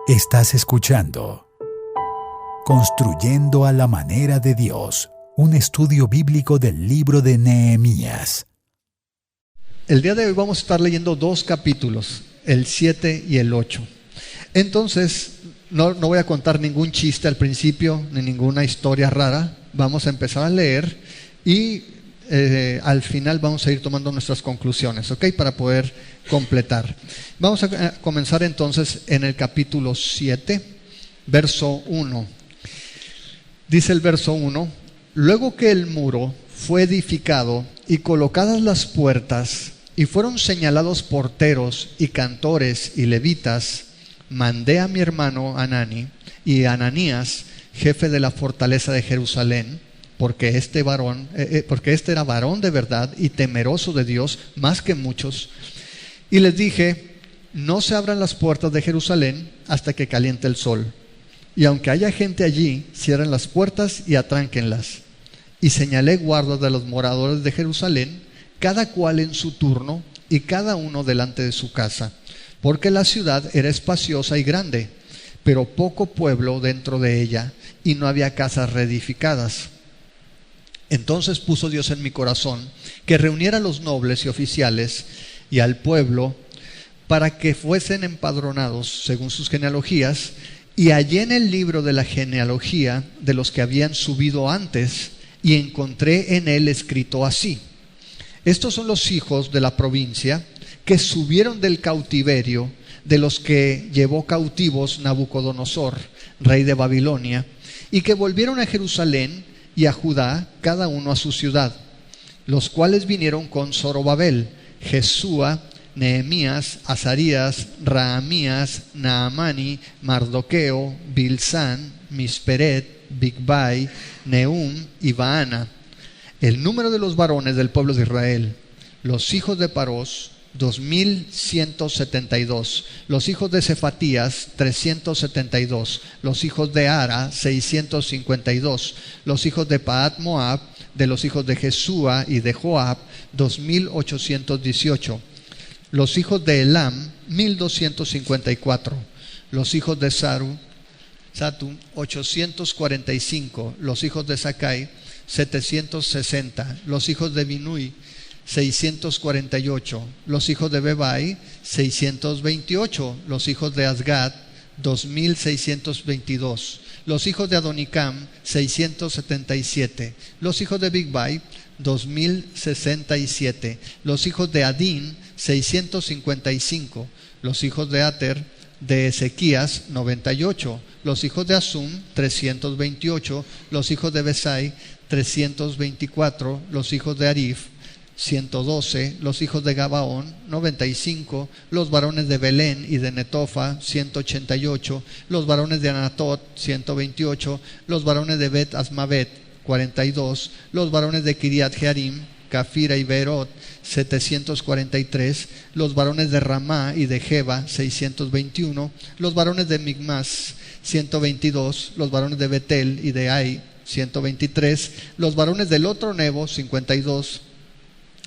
Estás escuchando Construyendo a la manera de Dios, un estudio bíblico del libro de Nehemías. El día de hoy vamos a estar leyendo dos capítulos, el 7 y el 8. Entonces, no voy a contar ningún chiste al principio, ni ninguna historia rara. Vamos a empezar a leer y al final vamos a ir tomando nuestras conclusiones, ¿ok? Para poder completar. Vamos a comenzar entonces en el capítulo 7, verso 1. Dice el verso 1: Luego que el muro fue edificado y colocadas las puertas, y fueron señalados porteros y cantores y levitas, mandé a mi hermano Hanani y a Ananías, jefe de la fortaleza de Jerusalén, porque este era varón de verdad y temeroso de Dios más que muchos, y les dije: no se abran las puertas de Jerusalén hasta que caliente el sol, y aunque haya gente allí, cierren las puertas y atránquenlas. Y señalé guardas de los moradores de Jerusalén, cada cual en su turno y cada uno delante de su casa, porque la ciudad era espaciosa y grande, pero poco pueblo dentro de ella, y no había casas reedificadas. Entonces puso Dios en mi corazón que reuniera a los nobles y oficiales y al pueblo para que fuesen empadronados según sus genealogías, y hallé en el libro de la genealogía de los que habían subido antes, y encontré en él escrito así: estos son los hijos de la provincia que subieron del cautiverio, de los que llevó cautivos Nabucodonosor, rey de Babilonia, y que volvieron a Jerusalén y a Judá, cada uno a su ciudad, los cuales vinieron con Zorobabel, Jesúa, Nehemías, Azarías, Raamías, Naamani, Mardoqueo, Bilsán, Misperet, Bigvai, Nehum y Baana. El número de los varones del pueblo de Israel, los hijos de Parós, 2172, los hijos de Cefatías, 372, los hijos de Ara, 652, los hijos de Pahat Moab, de los hijos de Jesúa y de Joab, 2818, los hijos de Elam, 1254, los hijos de Satu, 845, los hijos de Sakai, 760, los hijos de Binui, 648, los hijos de Bebai, 628, los hijos de Asgad, 2622, los hijos de Adonicam, 677, los hijos de Bigvai, 2067, los hijos de Adín, 655, los hijos de Ater, de Ezequías, 98, los hijos de Asum, 328, los hijos de Besai, 324, los hijos de Arif, 112, los hijos de Gabaón, 95, los varones de Belén y de Netofa, 188, los varones de Anatot, 128, los varones de Bet Asmavet, 42, los varones de Kiriat Jearim, Cafira y Beerot, 743, los varones de Ramá y de Geba, 621, los varones de Migmas, 122, los varones de Betel y de Ai, 123, los varones del otro Nebo, 52,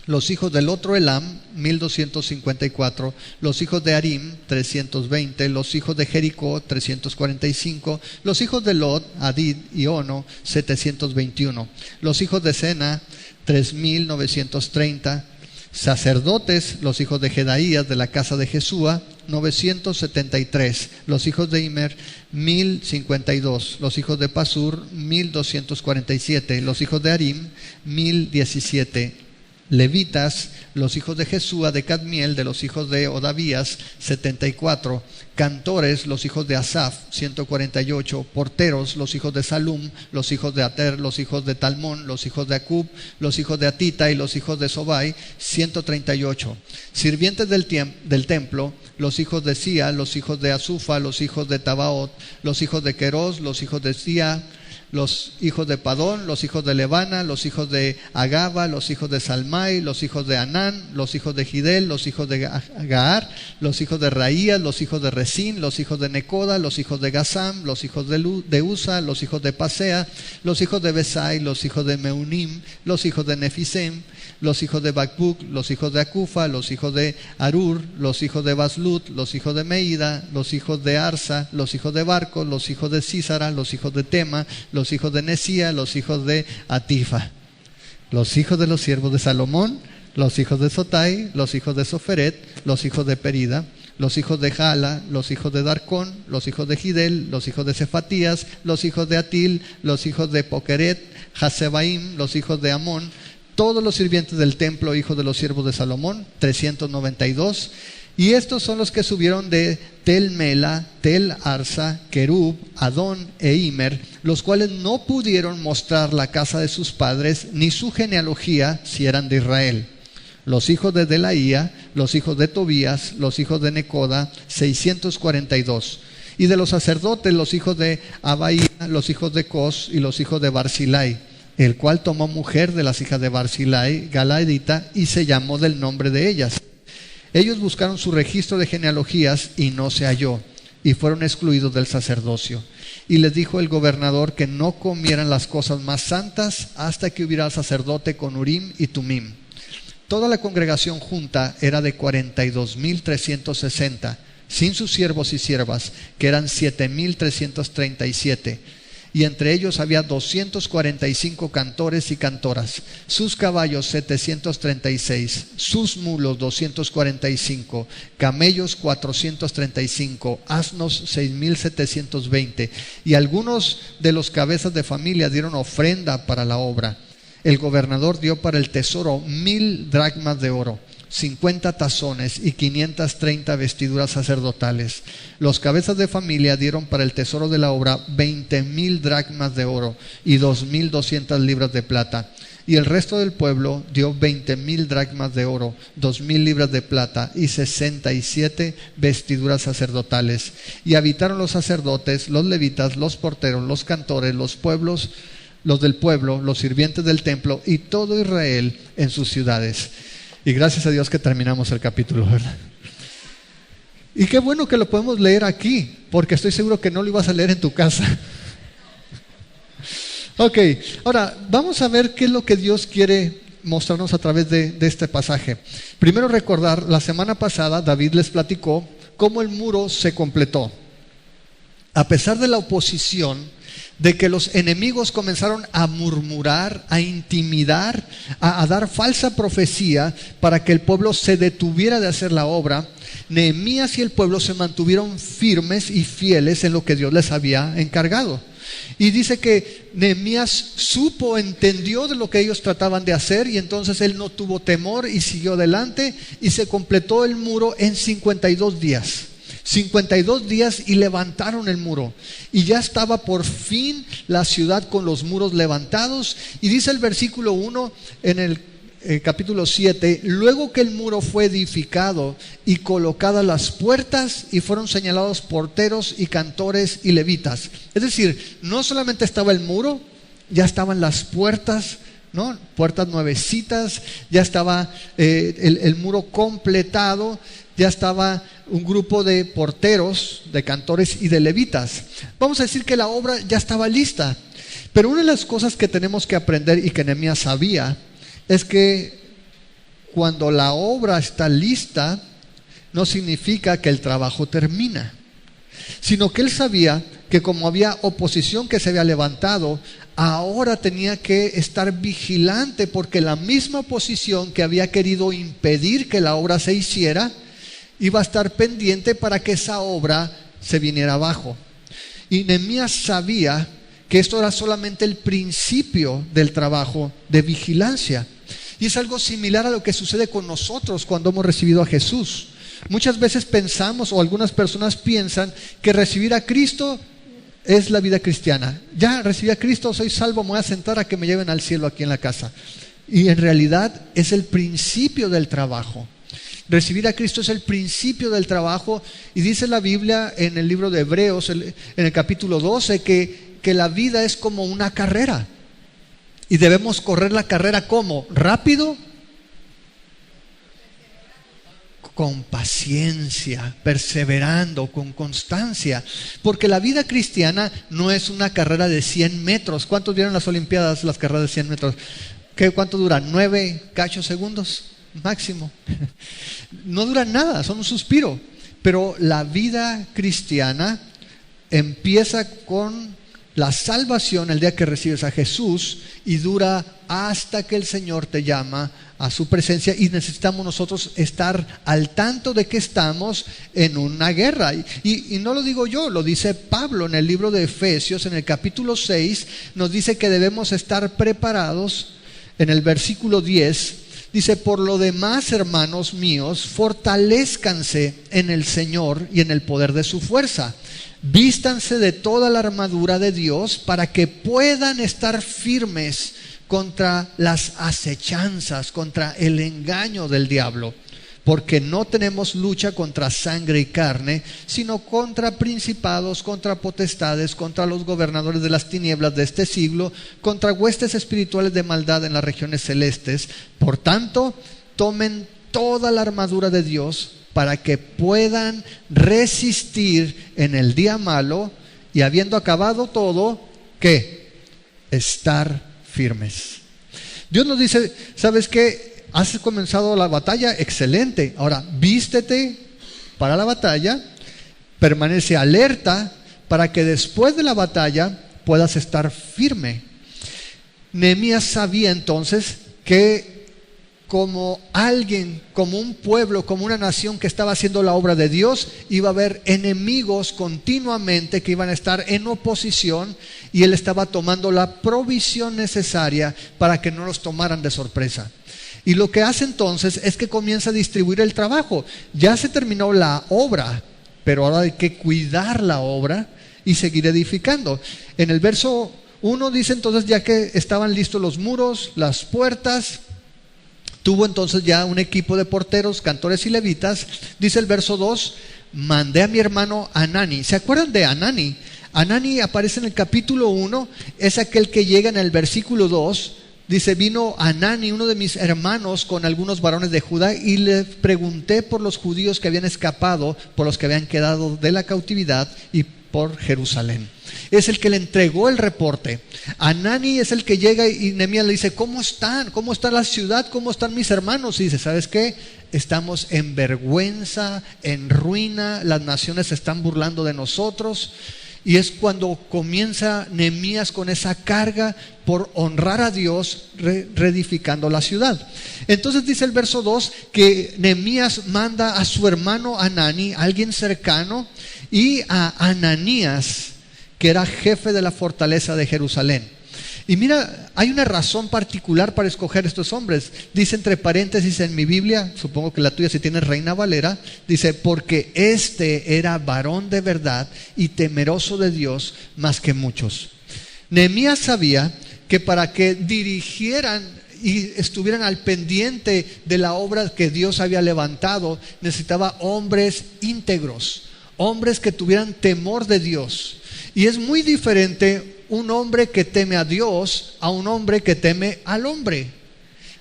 los hijos del otro Elam, 1254, los hijos de Arim, 320, los hijos de Jericó, 345, los hijos de Lot, Hadid y Ono, 721, los hijos de Sena, 3930, sacerdotes, los hijos de Jedaías de la casa de Jesúa, 973, los hijos de Imer, 1052, los hijos de Pasur, 1247, los hijos de Arim, 1017, levitas, los hijos de Jesúa de Cadmiel, de los hijos de Odavías, 74, cantores, los hijos de Asaf, 148, porteros, los hijos de Salum, los hijos de Ater, los hijos de Talmón, los hijos de Acub, los hijos de Atita y los hijos de Sobai, 138, sirvientes del templo, los hijos de Sia, los hijos de Azufa, los hijos de Tabaot, los hijos de Queros, los hijos de Sia, los hijos de Padón, los hijos de Levana, los hijos de Agaba, los hijos de Salmai, los hijos de Anán, los hijos de Gidel, los hijos de Gaar, los hijos de Raías, los hijos de Resín, los hijos de Necoda, los hijos de Gazam, los hijos de Usa, los hijos de Pasea, los hijos de Besai, los hijos de Meunim, los hijos de Nefisem, los hijos de Bacbuc, los hijos de Acufa, los hijos de Arur, los hijos de Baslut, los hijos de Meida, los hijos de Arsa, los hijos de Barco, los hijos de Císara, los hijos de Tema, los hijos de Nesía, los hijos de Atifa, los hijos de los siervos de Salomón, los hijos de Sotai, los hijos de Soferet, los hijos de Perida, los hijos de Jala, los hijos de Darcón, los hijos de Gidel, los hijos de Cefatías, los hijos de Atil, los hijos de Poqueret, Hasebaim, los hijos de Amón, todos los sirvientes del templo, hijos de los siervos de Salomón, 392. Y estos son los que subieron de Tel Mela, Tel Arsa, Kerub, Adón e Imer, los cuales no pudieron mostrar la casa de sus padres ni su genealogía si eran de Israel. Los hijos de Delaía, los hijos de Tobías, los hijos de Necoda, 642. Y de los sacerdotes, los hijos de Abaía, los hijos de Cos y los hijos de Barzilai, el cual tomó mujer de las hijas de Barzilai, Galaedita, y se llamó del nombre de ellas. Ellos buscaron su registro de genealogías y no se halló, y fueron excluidos del sacerdocio. Y les dijo el gobernador que no comieran las cosas más santas hasta que hubiera sacerdote con Urim y Tumim. Toda la congregación junta era de 42,360, sin sus siervos y siervas, que eran 7,337. Y entre ellos había 245 cantores y cantoras, sus caballos 736, sus mulos 245, camellos 435, asnos 6,720. Y algunos de los cabezas de familia dieron ofrenda para la obra. El gobernador dio para el tesoro 1,000 dracmas de oro, 50 tazones y 530 vestiduras sacerdotales. Los cabezas de familia dieron para el tesoro de la obra 20,000 dracmas de oro y 2,200 libras de plata. Y el resto del pueblo dio 20,000 dracmas de oro, 2,000 libras de plata y 67 vestiduras sacerdotales. Y habitaron los sacerdotes, los levitas, los porteros, los cantores, los del pueblo, los sirvientes del templo y todo Israel en sus ciudades. Y gracias a Dios que terminamos el capítulo, ¿verdad? Y qué bueno que lo podemos leer aquí, porque estoy seguro que no lo ibas a leer en tu casa. Ok, ahora vamos a ver qué es lo que Dios quiere mostrarnos a través de este pasaje. Primero recordar, la semana pasada David les platicó cómo el muro se completó. A pesar de la oposición, de que los enemigos comenzaron a murmurar, a intimidar, a dar falsa profecía para que el pueblo se detuviera de hacer la obra, Nehemías y el pueblo se mantuvieron firmes y fieles en lo que Dios les había encargado. Y dice que Nehemías entendió de lo que ellos trataban de hacer, y entonces él no tuvo temor y siguió adelante, y se completó el muro en 52 días. 52 días y levantaron el muro, y ya estaba por fin la ciudad con los muros levantados. Y dice el versículo 1 en el capítulo 7: luego que el muro fue edificado y colocadas las puertas, y fueron señalados porteros y cantores y levitas. Es decir, no solamente estaba el muro, ya estaban las puertas, ¿no? Puertas nuevecitas, ya estaba el muro completado, ya estaba un grupo de porteros, de cantores y de levitas. Vamos a decir que la obra ya estaba lista. Pero una de las cosas que tenemos que aprender, y que Nehemías sabía, es que cuando la obra está lista, no significa que el trabajo termina, sino que él sabía que como había oposición que se había levantado, ahora tenía que estar vigilante, porque la misma oposición que había querido impedir que la obra se hiciera, iba a estar pendiente para que esa obra se viniera abajo. Y Nehemías sabía que esto era solamente el principio del trabajo de vigilancia. Y es algo similar a lo que sucede con nosotros cuando hemos recibido a Jesús. Muchas veces pensamos, o algunas personas piensan, que recibir a Cristo es la vida cristiana. Ya recibí a Cristo, soy salvo, me voy a sentar a que me lleven al cielo aquí en la casa. Y en realidad es el principio del trabajo. Recibir a Cristo es el principio del trabajo. Y dice la Biblia en el libro de Hebreos, en el capítulo 12, que la vida es como una carrera. Y debemos correr la carrera ¿cómo? ¿Rápido? Con paciencia, perseverando, con constancia. Porque la vida cristiana no es una carrera de 100 metros. ¿Cuántos vieron las Olimpiadas, las carreras de 100 metros? ¿Cuánto dura? 9 cachos segundos máximo. No dura nada, son un suspiro. Pero la vida cristiana empieza con la salvación el día que recibes a Jesús y dura hasta que el Señor te llama a su presencia, y necesitamos nosotros estar al tanto de que estamos en una guerra. Y no lo digo yo, lo dice Pablo en el libro de Efesios, en el capítulo 6, nos dice que debemos estar preparados. En el versículo 10 dice: por lo demás, hermanos míos, fortalezcanse en el Señor y en el poder de su fuerza. Vístanse de toda la armadura de Dios para que puedan estar firmes contra las acechanzas, contra el engaño del diablo. Porque no tenemos lucha contra sangre y carne, sino contra principados, contra potestades, contra los gobernadores de las tinieblas de este siglo, contra huestes espirituales de maldad en las regiones celestes. Por tanto, tomen toda la armadura de Dios para que puedan resistir en el día malo, y habiendo acabado todo, ¿qué? Estar firmes. Dios nos dice: ¿sabes qué? Has comenzado la batalla, excelente. Ahora vístete para la batalla, permanece alerta para que después de la batalla puedas estar firme. Nehemías sabía entonces que como alguien, como un pueblo, como una nación que estaba haciendo la obra de Dios, iba a haber enemigos continuamente que iban a estar en oposición, y él estaba tomando la provisión necesaria para que no los tomaran de sorpresa. Y lo que hace entonces es que comienza a distribuir el trabajo. Ya se terminó la obra, pero ahora hay que cuidar la obra y seguir edificando. En el verso 1 dice entonces, ya que estaban listos los muros, las puertas, tuvo entonces ya un equipo de porteros, cantores y levitas. Dice el verso 2: mandé a mi hermano Hanani. ¿Se acuerdan de Hanani? Hanani aparece en el capítulo 1, es aquel que llega en el versículo 2. Dice: vino Hanani, uno de mis hermanos, con algunos varones de Judá, y le pregunté por los judíos que habían escapado, por los que habían quedado de la cautividad, y por Jerusalén. Es el que le entregó el reporte. Hanani es el que llega, y Nehemías le dice: ¿cómo están? ¿Cómo está la ciudad? ¿Cómo están mis hermanos? Y dice: ¿sabes qué? Estamos en vergüenza, en ruina, las naciones se están burlando de nosotros. Y es cuando comienza Nehemías con esa carga por honrar a Dios, reedificando la ciudad. Entonces dice el verso 2 que Nehemías manda a su hermano Hanani, alguien cercano, y a Ananías, que era jefe de la fortaleza de Jerusalén. Y mira, hay una razón particular para escoger estos hombres. Dice entre paréntesis en mi Biblia, supongo que la tuya si tiene Reina Valera, dice: porque este era varón de verdad y temeroso de Dios más que muchos. Nehemías sabía que para que dirigieran y estuvieran al pendiente de la obra que Dios había levantado, necesitaba hombres íntegros, hombres que tuvieran temor de Dios. Y es muy diferente un hombre que teme a Dios a un hombre que teme al hombre.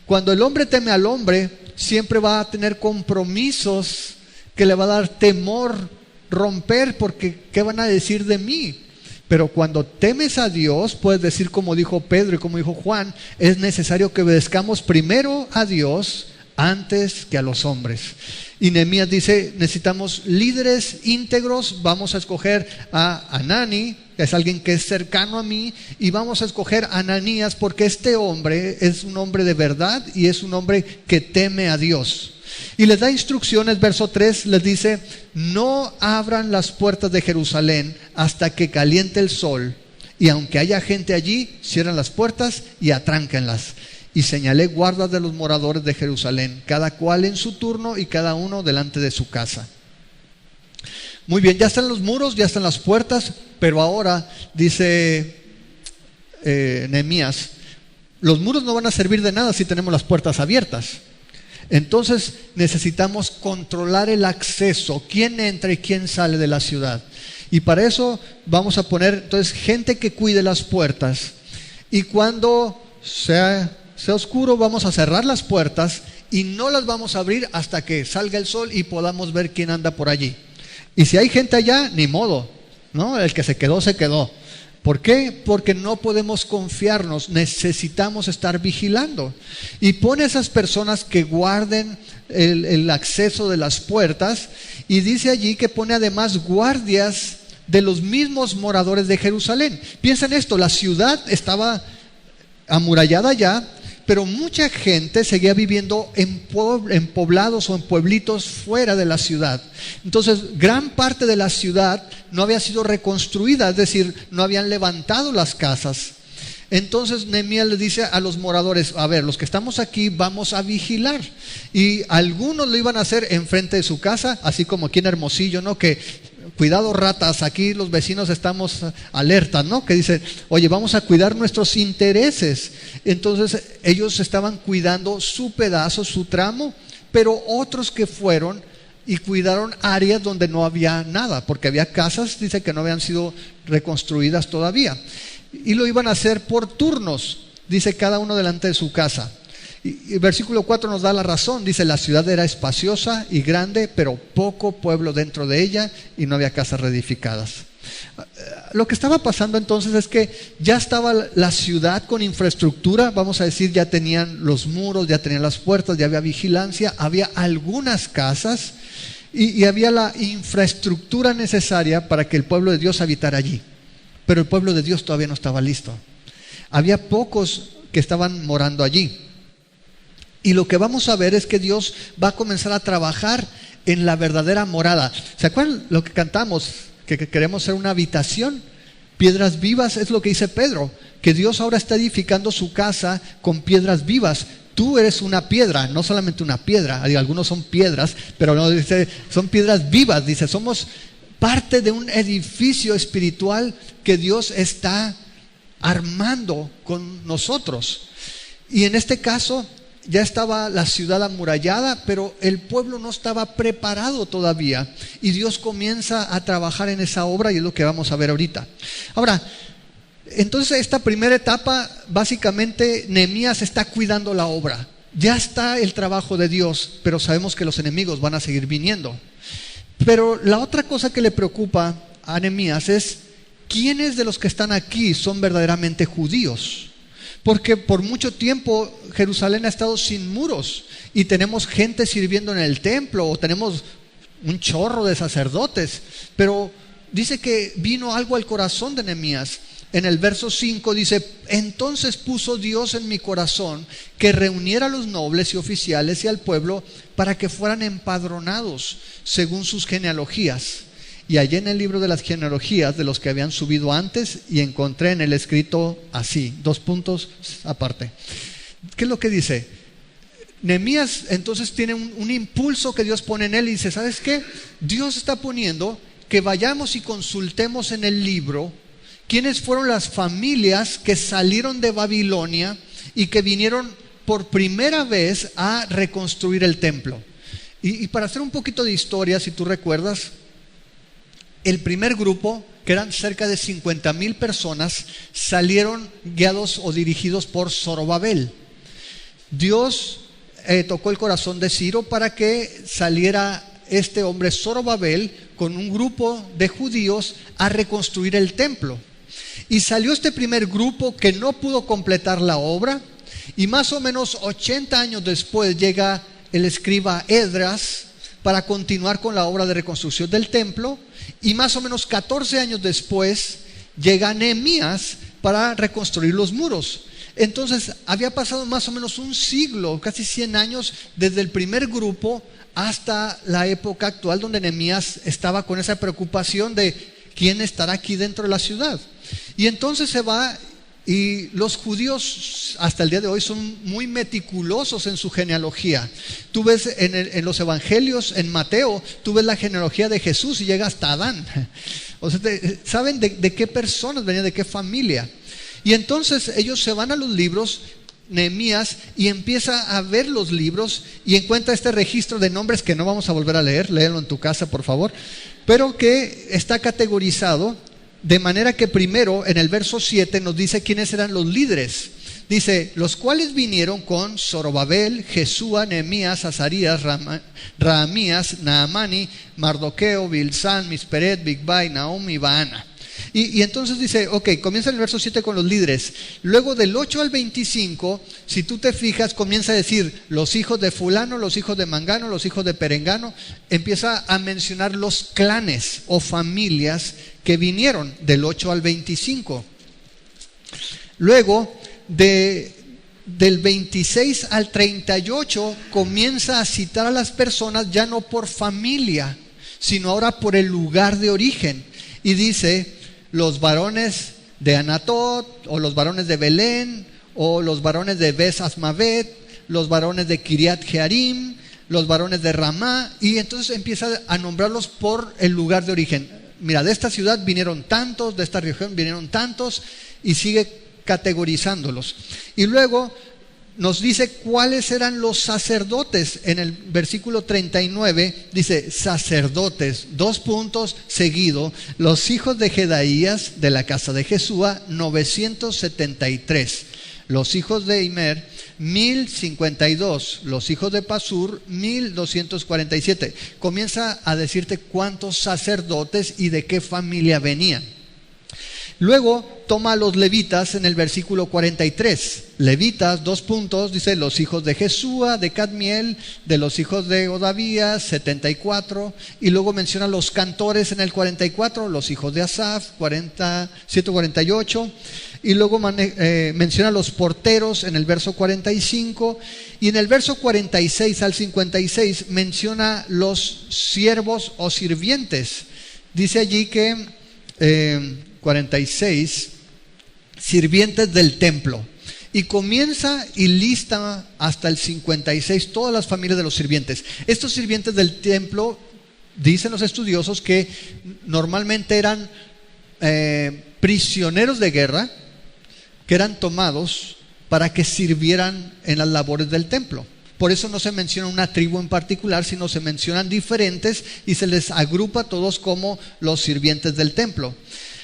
Cuando el hombre teme al hombre, siempre va a tener compromisos que le va a dar temor romper, porque ¿qué van a decir de mí? Pero cuando temes a Dios, puedes decir, como dijo Pedro y como dijo Juan: es necesario que obedezcamos primero a Dios antes que a los hombres. Y Nehemías dice: necesitamos líderes íntegros. Vamos a escoger a Hanani, que es alguien que es cercano a mí, y vamos a escoger a Ananías, porque este hombre es un hombre de verdad y es un hombre que teme a Dios. Y les da instrucciones. Verso 3 les dice: no abran las puertas de Jerusalén hasta que caliente el sol, y aunque haya gente allí, cierren las puertas y atránquenlas. Y señalé guardas de los moradores de Jerusalén, cada cual en su turno y cada uno delante de su casa. Muy bien, ya están los muros, ya están las puertas, pero ahora dice Nehemías: los muros no van a servir de nada si tenemos las puertas abiertas. Entonces necesitamos controlar el acceso, quién entra y quién sale de la ciudad. Y para eso vamos a poner entonces gente que cuide las puertas. Y cuando sea oscuro, vamos a cerrar las puertas y no las vamos a abrir hasta que salga el sol y podamos ver quién anda por allí. Y si hay gente allá, ni modo, ¿no? El que se quedó, se quedó. ¿Por qué? Porque no podemos confiarnos, necesitamos estar vigilando. Y pone a esas personas que guarden el acceso de las puertas, y dice allí que pone además guardias de los mismos moradores de Jerusalén. Piensa en esto, la ciudad estaba amurallada ya, pero mucha gente seguía viviendo en poblados o en pueblitos fuera de la ciudad. Entonces, gran parte de la ciudad no había sido reconstruida, es decir, no habían levantado las casas. Entonces Nehemías le dice a los moradores: a ver, los que estamos aquí vamos a vigilar. Y algunos lo iban a hacer enfrente de su casa, así como aquí en Hermosillo, ¿no? Que cuidado ratas, aquí los vecinos estamos alertas, ¿no? Que dicen, oye, vamos a cuidar nuestros intereses. Entonces ellos estaban cuidando su pedazo, su tramo, pero otros que fueron y cuidaron áreas donde no había nada, porque había casas, dice, que no habían sido reconstruidas todavía. Y lo iban a hacer por turnos, dice, cada uno delante de su casa. Y versículo 4 nos da la razón, dice: la ciudad era espaciosa y grande, pero poco pueblo dentro de ella, y no había casas reedificadas. Lo que estaba pasando entonces es que ya estaba la ciudad con infraestructura, vamos a decir, ya tenían los muros, ya tenían las puertas, ya había vigilancia, había algunas casas y había la infraestructura necesaria para que el pueblo de Dios habitara allí. Pero el pueblo de Dios todavía no estaba listo. Había pocos que estaban morando allí. Y lo que vamos a ver es que Dios va a comenzar a trabajar en la verdadera morada. ¿Se acuerdan lo que cantamos? Que queremos ser una habitación, piedras vivas. Es lo que dice Pedro, que Dios ahora está edificando su casa con piedras vivas. Tú eres una piedra, no solamente una piedra. Algunos son piedras, pero no, dice, son piedras vivas. Dice, somos parte de un edificio espiritual que Dios está armando con nosotros. Y en este caso ya estaba la ciudad amurallada, pero el pueblo no estaba preparado todavía, y Dios comienza a trabajar en esa obra, y es lo que vamos a ver ahorita. Ahora, entonces esta primera etapa, básicamente Nehemías está cuidando la obra. Ya está el trabajo de Dios, pero sabemos que los enemigos van a seguir viniendo. Pero la otra cosa que le preocupa a Nehemías es: ¿quiénes de los que están aquí son verdaderamente judíos? Porque por mucho tiempo Jerusalén ha estado sin muros, y tenemos gente sirviendo en el templo, o tenemos un chorro de sacerdotes. Pero dice que vino algo al corazón de Nehemías. En el verso 5 dice: entonces puso Dios en mi corazón que reuniera a los nobles y oficiales y al pueblo para que fueran empadronados según sus genealogías. Y hallé en el libro de las genealogías de los que habían subido antes, y encontré en el escrito así, 2 puntos aparte. ¿Qué es lo que dice? Nehemías entonces tiene un impulso que Dios pone en él, y dice: ¿sabes qué? Dios está poniendo que vayamos y consultemos en el libro quiénes fueron las familias que salieron de Babilonia y que vinieron por primera vez a reconstruir el templo. Y para hacer un poquito de historia, si tú recuerdas, el primer grupo, que eran cerca de 50,000 personas, salieron guiados o dirigidos por Zorobabel. Dios tocó el corazón de Ciro para que saliera este hombre Zorobabel con un grupo de judíos a reconstruir el templo. Y salió este primer grupo que no pudo completar la obra, y más o menos 80 años después llega el escriba Esdras para continuar con la obra de reconstrucción del templo, y más o menos 14 años después llega Nehemías para reconstruir los muros. Entonces había pasado más o menos un siglo, casi 100 años, desde el primer grupo hasta la época actual, donde Nehemías estaba con esa preocupación de quién estará aquí dentro de la ciudad. Y entonces se va, y los judíos hasta el día de hoy son muy meticulosos en su genealogía. Tú ves en los evangelios, en Mateo, tú ves la genealogía de Jesús y llega hasta Adán. O sea, saben de qué personas venían, de qué familia. Y entonces ellos se van a los libros, Nehemías, y empieza a ver los libros y encuentra este registro de nombres que no vamos a volver a leer, léelo en tu casa por favor, pero que está categorizado de manera que primero en el verso 7 nos dice quiénes eran los líderes. Dice: los cuales vinieron con Zorobabel, Jesúa, Nehemías, Azarías, Raamías, Naamani, Mardoqueo, Bilsán, Misperet, Bigvai, Nahum y Baana. Y entonces dice, ok, comienza el verso 7 con los líderes. Luego del 8 al 25, si tú te fijas, comienza a decir los hijos de fulano, los hijos de mangano, los hijos de perengano. Empieza a mencionar los clanes o familias que vinieron del 8 al 25. Luego, del 26 al 38, comienza a citar a las personas ya no por familia, sino ahora por el lugar de origen. Y dice, los varones de Anatot, o los varones de Belén, o los varones de Bes Asmavet, los varones de Kiriat Jearim, los varones de Ramá, y entonces empieza a nombrarlos por el lugar de origen. Mira, de esta ciudad vinieron tantos, de esta región vinieron tantos, y sigue categorizándolos. Y luego nos dice cuáles eran los sacerdotes. En el versículo 39 dice sacerdotes, 2 puntos seguido, los hijos de Jedaías de la casa de Jesúa, 973, los hijos de Imer, 1052, los hijos de Pasur, 1247. Comienza a decirte cuántos sacerdotes y de qué familia venían. Luego toma a los levitas en el versículo 43. Levitas, 2 puntos, dice los hijos de Jesúa, de Cadmiel, de los hijos de Odavías, 74. Y luego menciona los cantores en el 44, los hijos de Asaf, 148. Y luego menciona los porteros en el verso 45. Y en el verso 46 al 56 menciona los siervos o sirvientes. Dice allí que 46, sirvientes del templo. Y comienza y lista hasta el 56 todas las familias de los sirvientes. Estos sirvientes del templo, dicen los estudiosos, que normalmente eran prisioneros de guerra, que eran tomados para que sirvieran en las labores del templo. Por eso no se menciona una tribu en particular, sino se mencionan diferentes y se les agrupa a todos como los sirvientes del templo.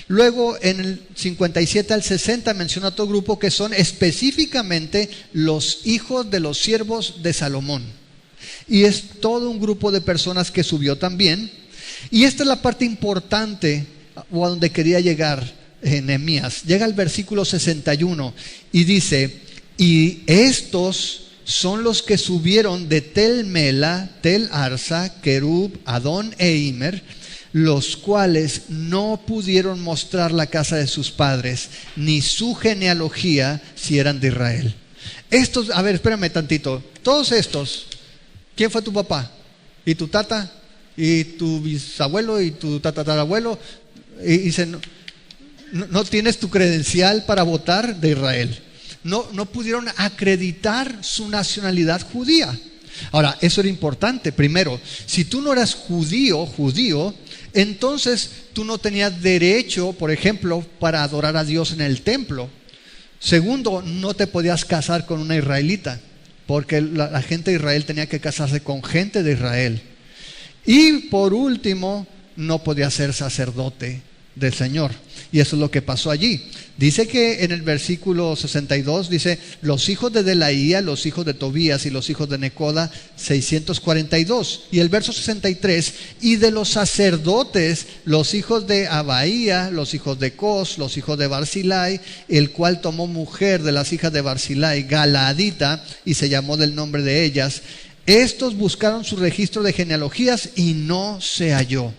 Luego en el 57 al 60 menciona otro grupo que son específicamente los hijos de los siervos de Salomón. Y es todo un grupo de personas que subió también. Y esta es la parte importante o a donde quería llegar Nehemías. Llega al versículo 61 y dice, y estos son los que subieron de Tel Mela, Tel Arsa, Kerub, Adón e Imer, los cuales no pudieron mostrar la casa de sus padres, ni su genealogía, si eran de Israel. Estos, a ver, espérame tantito. Todos estos, ¿quién fue tu papá? ¿Y tu tata? ¿Y tu bisabuelo? ¿Y tu tatarabuelo? Y dice, no tienes tu credencial para votar de Israel. No pudieron acreditar su nacionalidad judía. Ahora, eso era importante. Primero, si tú no eras judío, entonces tú no tenías derecho, por ejemplo, para adorar a Dios en el templo. Segundo, no te podías casar con una israelita, porque la gente de Israel tenía que casarse con gente de Israel. Y por último, no podías ser sacerdote del Señor. Y eso es lo que pasó allí. Dice que en el versículo 62 dice, los hijos de Delaía, los hijos de Tobías y los hijos de Necoda, 642. Y el verso 63, y de los sacerdotes, los hijos de Abaía, los hijos de Cos, los hijos de Barzilai, el cual tomó mujer de las hijas de Barzilai, Galaadita, y se llamó del nombre de ellas. Estos buscaron su registro de genealogías y no se halló,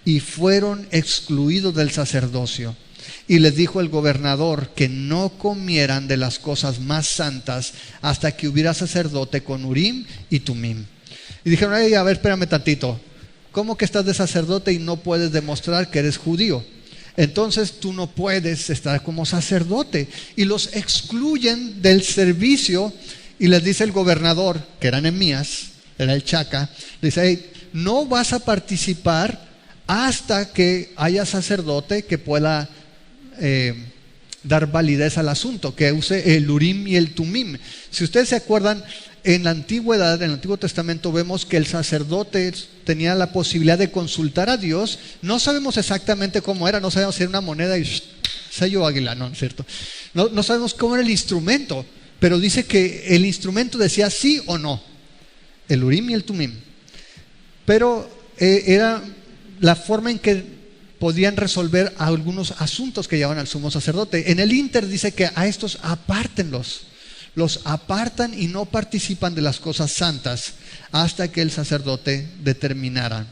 y fueron excluidos del sacerdocio. Y les dijo el gobernador que no comieran de las cosas más santas hasta que hubiera sacerdote con Urim y Tumim. Y dijeron, a ver, espérame tantito, ¿cómo que estás de sacerdote y no puedes demostrar que eres judío? Entonces tú no puedes estar como sacerdote. Y los excluyen del servicio. Y les dice el gobernador, que era Nehemías, era el Chaca, dice, hey, no vas a participar hasta que haya sacerdote que pueda dar validez al asunto, que use el Urim y el Tumim. Si ustedes se acuerdan, en la antigüedad, en el Antiguo Testamento, vemos que el sacerdote tenía la posibilidad de consultar a Dios. No sabemos exactamente cómo era, no sabemos si era una moneda y sello águila, no es cierto. No sabemos cómo era el instrumento, pero dice que el instrumento decía sí o no, el Urim y el Tumim. Pero era la forma en que podían resolver algunos asuntos que llevaban al sumo sacerdote. En el ínter dice que a estos apártenlos. Los apartan y no participan de las cosas santas hasta que el sacerdote determinara.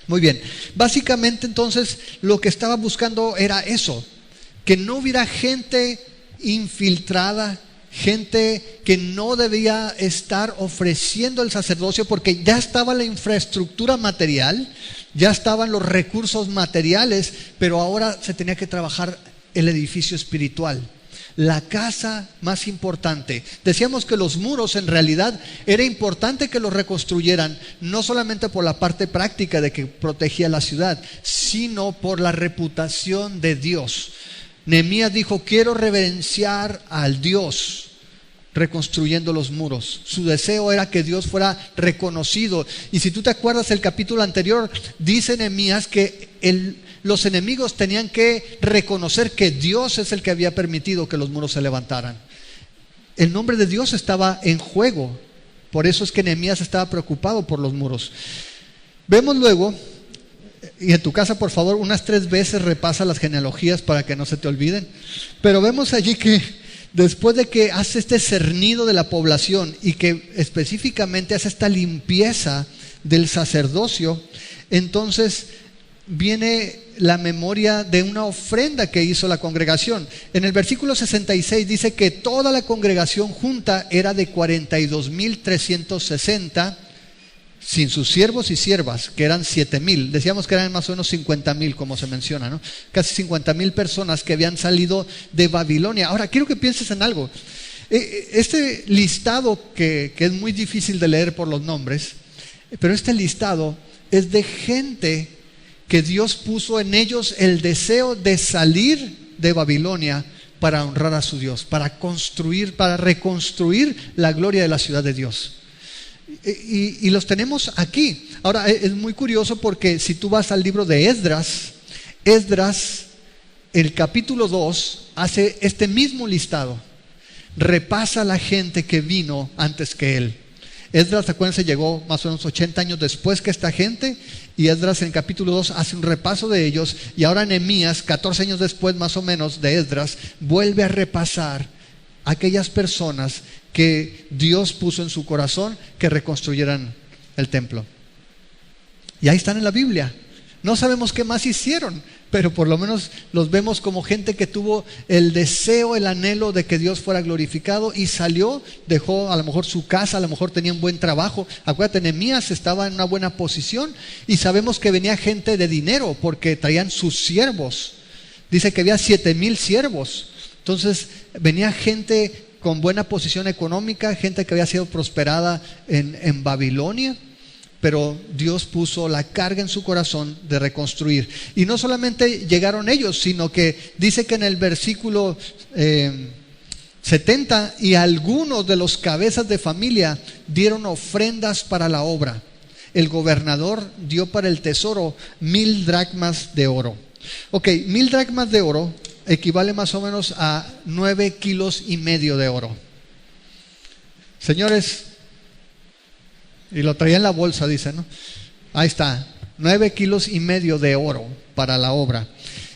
Muy bien, básicamente entonces lo que estaba buscando era eso, que no hubiera gente infiltrada, gente que no debía estar ofreciendo el sacerdocio, porque ya estaba la infraestructura material, ya estaban los recursos materiales, pero ahora se tenía que trabajar el edificio espiritual, la casa más importante. Decíamos que los muros en realidad era importante que los reconstruyeran, no solamente por la parte práctica de que protegía la ciudad, sino por la reputación de Dios. Nehemías dijo: quiero reverenciar al Dios reconstruyendo los muros. Su deseo era que Dios fuera reconocido. Y si tú te acuerdas el capítulo anterior, dice Nehemías que los enemigos tenían que reconocer que Dios es el que había permitido que los muros se levantaran. El nombre de Dios estaba en juego. Por eso es que Nehemías estaba preocupado por los muros. Vemos luego, y en tu casa por favor unas 3 veces repasa las genealogías para que no se te olviden, pero vemos allí que después de que hace este cernido de la población y que específicamente hace esta limpieza del sacerdocio, entonces viene la memoria de una ofrenda que hizo la congregación. En el versículo 66 dice que toda la congregación junta era de 42,360, sin sus siervos y siervas, que eran 7,000. Decíamos que eran más o menos 50,000, como se menciona, ¿no? Casi 50,000 personas que habían salido de Babilonia. Ahora, quiero que pienses en algo. Este listado, que es muy difícil de leer por los nombres, pero este listado es de gente que Dios puso en ellos el deseo de salir de Babilonia para honrar a su Dios, para construir, para reconstruir la gloria de la ciudad de Dios. Y los tenemos aquí. Ahora es muy curioso porque si tú vas al libro de Esdras, el capítulo 2 hace este mismo listado, repasa la gente que vino antes que él. Esdras, acuérdense, llegó más o menos 80 años después que esta gente, y Esdras en el capítulo 2 hace un repaso de ellos, y ahora Nehemías, 14 años después más o menos de Esdras, vuelve a repasar aquellas personas que Dios puso en su corazón que reconstruyeran el templo. Y ahí están en la Biblia. No sabemos qué más hicieron, pero por lo menos los vemos como gente que tuvo el deseo, el anhelo de que Dios fuera glorificado y salió, dejó a lo mejor su casa, a lo mejor tenía un buen trabajo. Acuérdate, Nehemías estaba en una buena posición y sabemos que venía gente de dinero porque traían sus siervos. Dice que había 7,000 siervos. Entonces venía gente con buena posición económica, gente que había sido prosperada en Babilonia, pero Dios puso la carga en su corazón de reconstruir. Y no solamente llegaron ellos, sino que dice que en el versículo 70, y algunos de los cabezas de familia dieron ofrendas para la obra. El gobernador dio para el tesoro 1,000 dracmas de oro. Ok, 1,000 dracmas de oro equivale más o menos a 9,5 kilos de oro. Señores, y lo traía en la bolsa, dice, ¿no? Ahí está, 9,5 kilos de oro para la obra.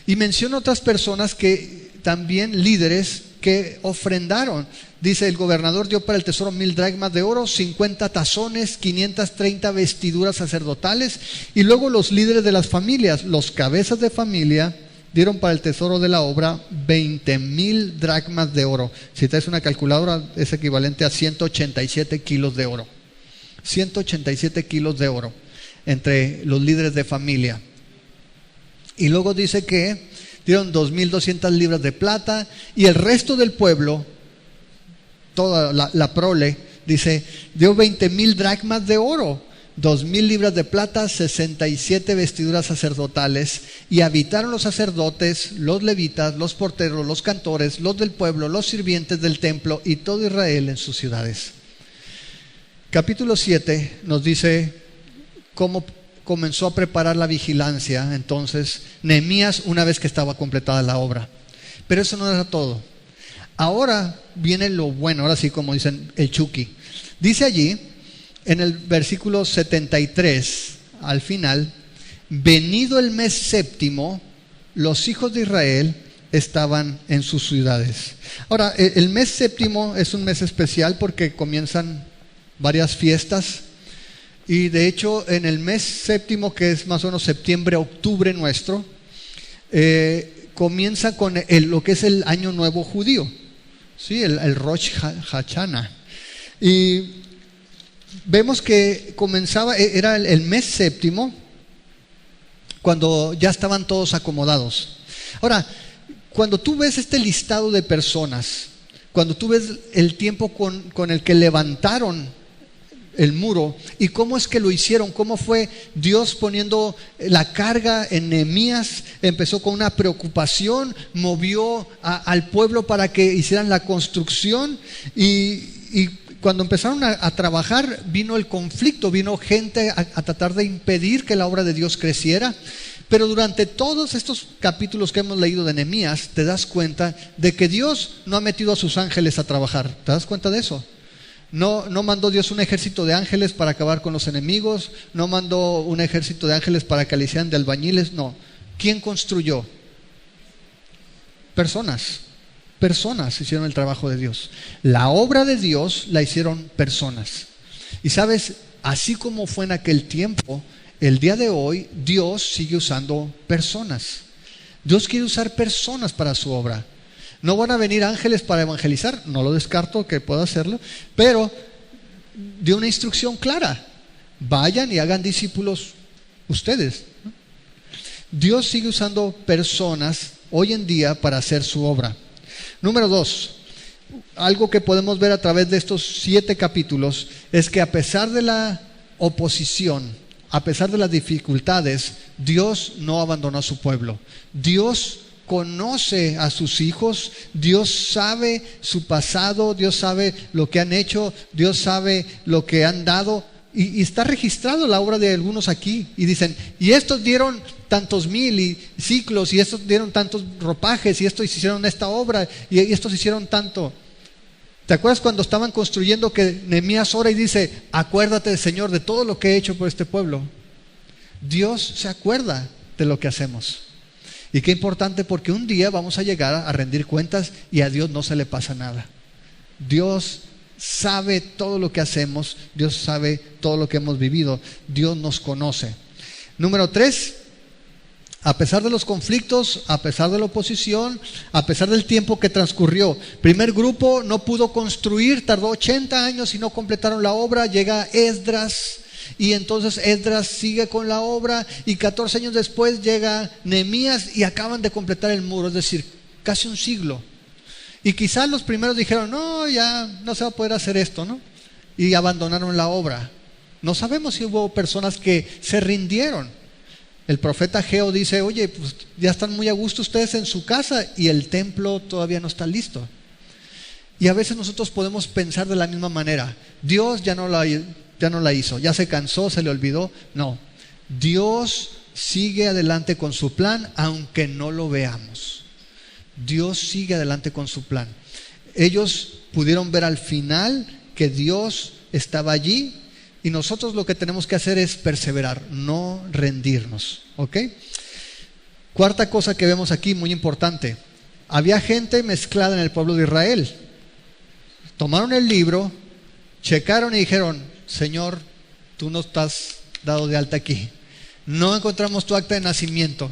Y menciona otras personas que también, líderes, que ofrendaron. Dice: el gobernador dio para el tesoro 1,000 dracmas de oro, 50 tazones, 530 vestiduras sacerdotales. Y luego los líderes de las familias, los cabezas de familia, dieron para el tesoro de la obra 20,000 dracmas de oro. Si traes una calculadora, es equivalente a 187 kilos de oro. 187 kilos de oro entre los líderes de familia. Y luego dice que dieron 2,200 libras de plata, y el resto del pueblo, toda la prole, dice, dio 20,000 dracmas de oro, 2,000 libras de plata, 67 vestiduras sacerdotales, y habitaron los sacerdotes, los levitas, los porteros, los cantores, los del pueblo, los sirvientes del templo y todo Israel en sus ciudades. Capítulo 7 nos dice cómo comenzó a preparar la vigilancia entonces Nehemías una vez que estaba completada la obra. Pero eso no era todo. Ahora viene lo bueno, ahora sí, como dicen el Chucky. Dice allí en el versículo 73 al final, venido el mes séptimo, los hijos de Israel estaban en sus ciudades. Ahora, el mes séptimo es un mes especial porque comienzan varias fiestas. Y de hecho, en el mes séptimo, que es más o menos septiembre, octubre nuestro, comienza con lo que es el año nuevo judío, ¿sí? el Rosh Hashanah. Y vemos que comenzaba, era el mes séptimo, cuando ya estaban todos acomodados. Ahora, cuando tú ves este listado de personas, cuando tú ves el tiempo con el que levantaron el muro y cómo es que lo hicieron, cómo fue Dios poniendo la carga en Nehemías, empezó con una preocupación, movió al pueblo para que hicieran la construcción y cuando empezaron a trabajar vino el conflicto, vino gente a tratar de impedir que la obra de Dios creciera. Pero durante todos estos capítulos que hemos leído de Nehemías, te das cuenta de que Dios no ha metido a sus ángeles a trabajar. ¿Te das cuenta de eso? No mandó Dios un ejército de ángeles para acabar con los enemigos, no mandó un ejército de ángeles para que le hicieran de albañiles, no. ¿Quién construyó? Personas hicieron el trabajo de Dios. La obra de Dios la hicieron personas. Y sabes, así como fue en aquel tiempo, el día de hoy Dios sigue usando personas. Dios quiere usar personas para su obra. No van a venir ángeles para evangelizar, no lo descarto que pueda hacerlo, pero dio una instrucción clara: vayan y hagan discípulos ustedes. Dios sigue usando personas hoy en día para hacer su obra. Número 2, algo que podemos ver a través de estos 7 capítulos es que a pesar de la oposición, a pesar de las dificultades, Dios no abandonó a su pueblo. Dios conoce a sus hijos, Dios sabe su pasado, Dios sabe lo que han hecho, Dios sabe lo que han dado, y está registrado la obra de algunos aquí, y dicen, y estos dieron tantos mil y ciclos, y estos dieron tantos ropajes, y estos hicieron esta obra, y estos hicieron tanto. ¿Te acuerdas cuando estaban construyendo que Nehemías ora y dice, acuérdate, Señor, de todo lo que he hecho por este pueblo? Dios se acuerda de lo que hacemos. Y qué importante, porque un día vamos a llegar a rendir cuentas y a Dios no se le pasa nada. Dios sabe todo lo que hacemos, Dios sabe todo lo que hemos vivido, Dios nos conoce. Número 3, a pesar de los conflictos, a pesar de la oposición, a pesar del tiempo que transcurrió, primer grupo no pudo construir, tardó 80 años y no completaron la obra. Llega Esdras, y entonces Esdras sigue con la obra, y 14 años después llega Nehemías y acaban de completar el muro, es decir, casi un siglo. Y quizás los primeros dijeron, no, ya no se va a poder hacer esto, ¿no? Y abandonaron la obra. No sabemos si hubo personas que se rindieron. El profeta Ageo dice, oye, pues ya están muy a gusto ustedes en su casa y el templo todavía no está listo. Y a veces nosotros podemos pensar de la misma manera, Dios ya no la hizo, ya se cansó, se le olvidó. No, Dios sigue adelante con su plan, aunque no lo veamos. Dios sigue adelante con su plan. Ellos pudieron ver al final que Dios estaba allí, y nosotros lo que tenemos que hacer es perseverar, no rendirnos. ¿Ok? Cuarta cosa que vemos aquí, muy importante: había gente mezclada en el pueblo de Israel. Tomaron el libro, checaron y dijeron, Señor, tú no estás dado de alta aquí, no encontramos tu acta de nacimiento,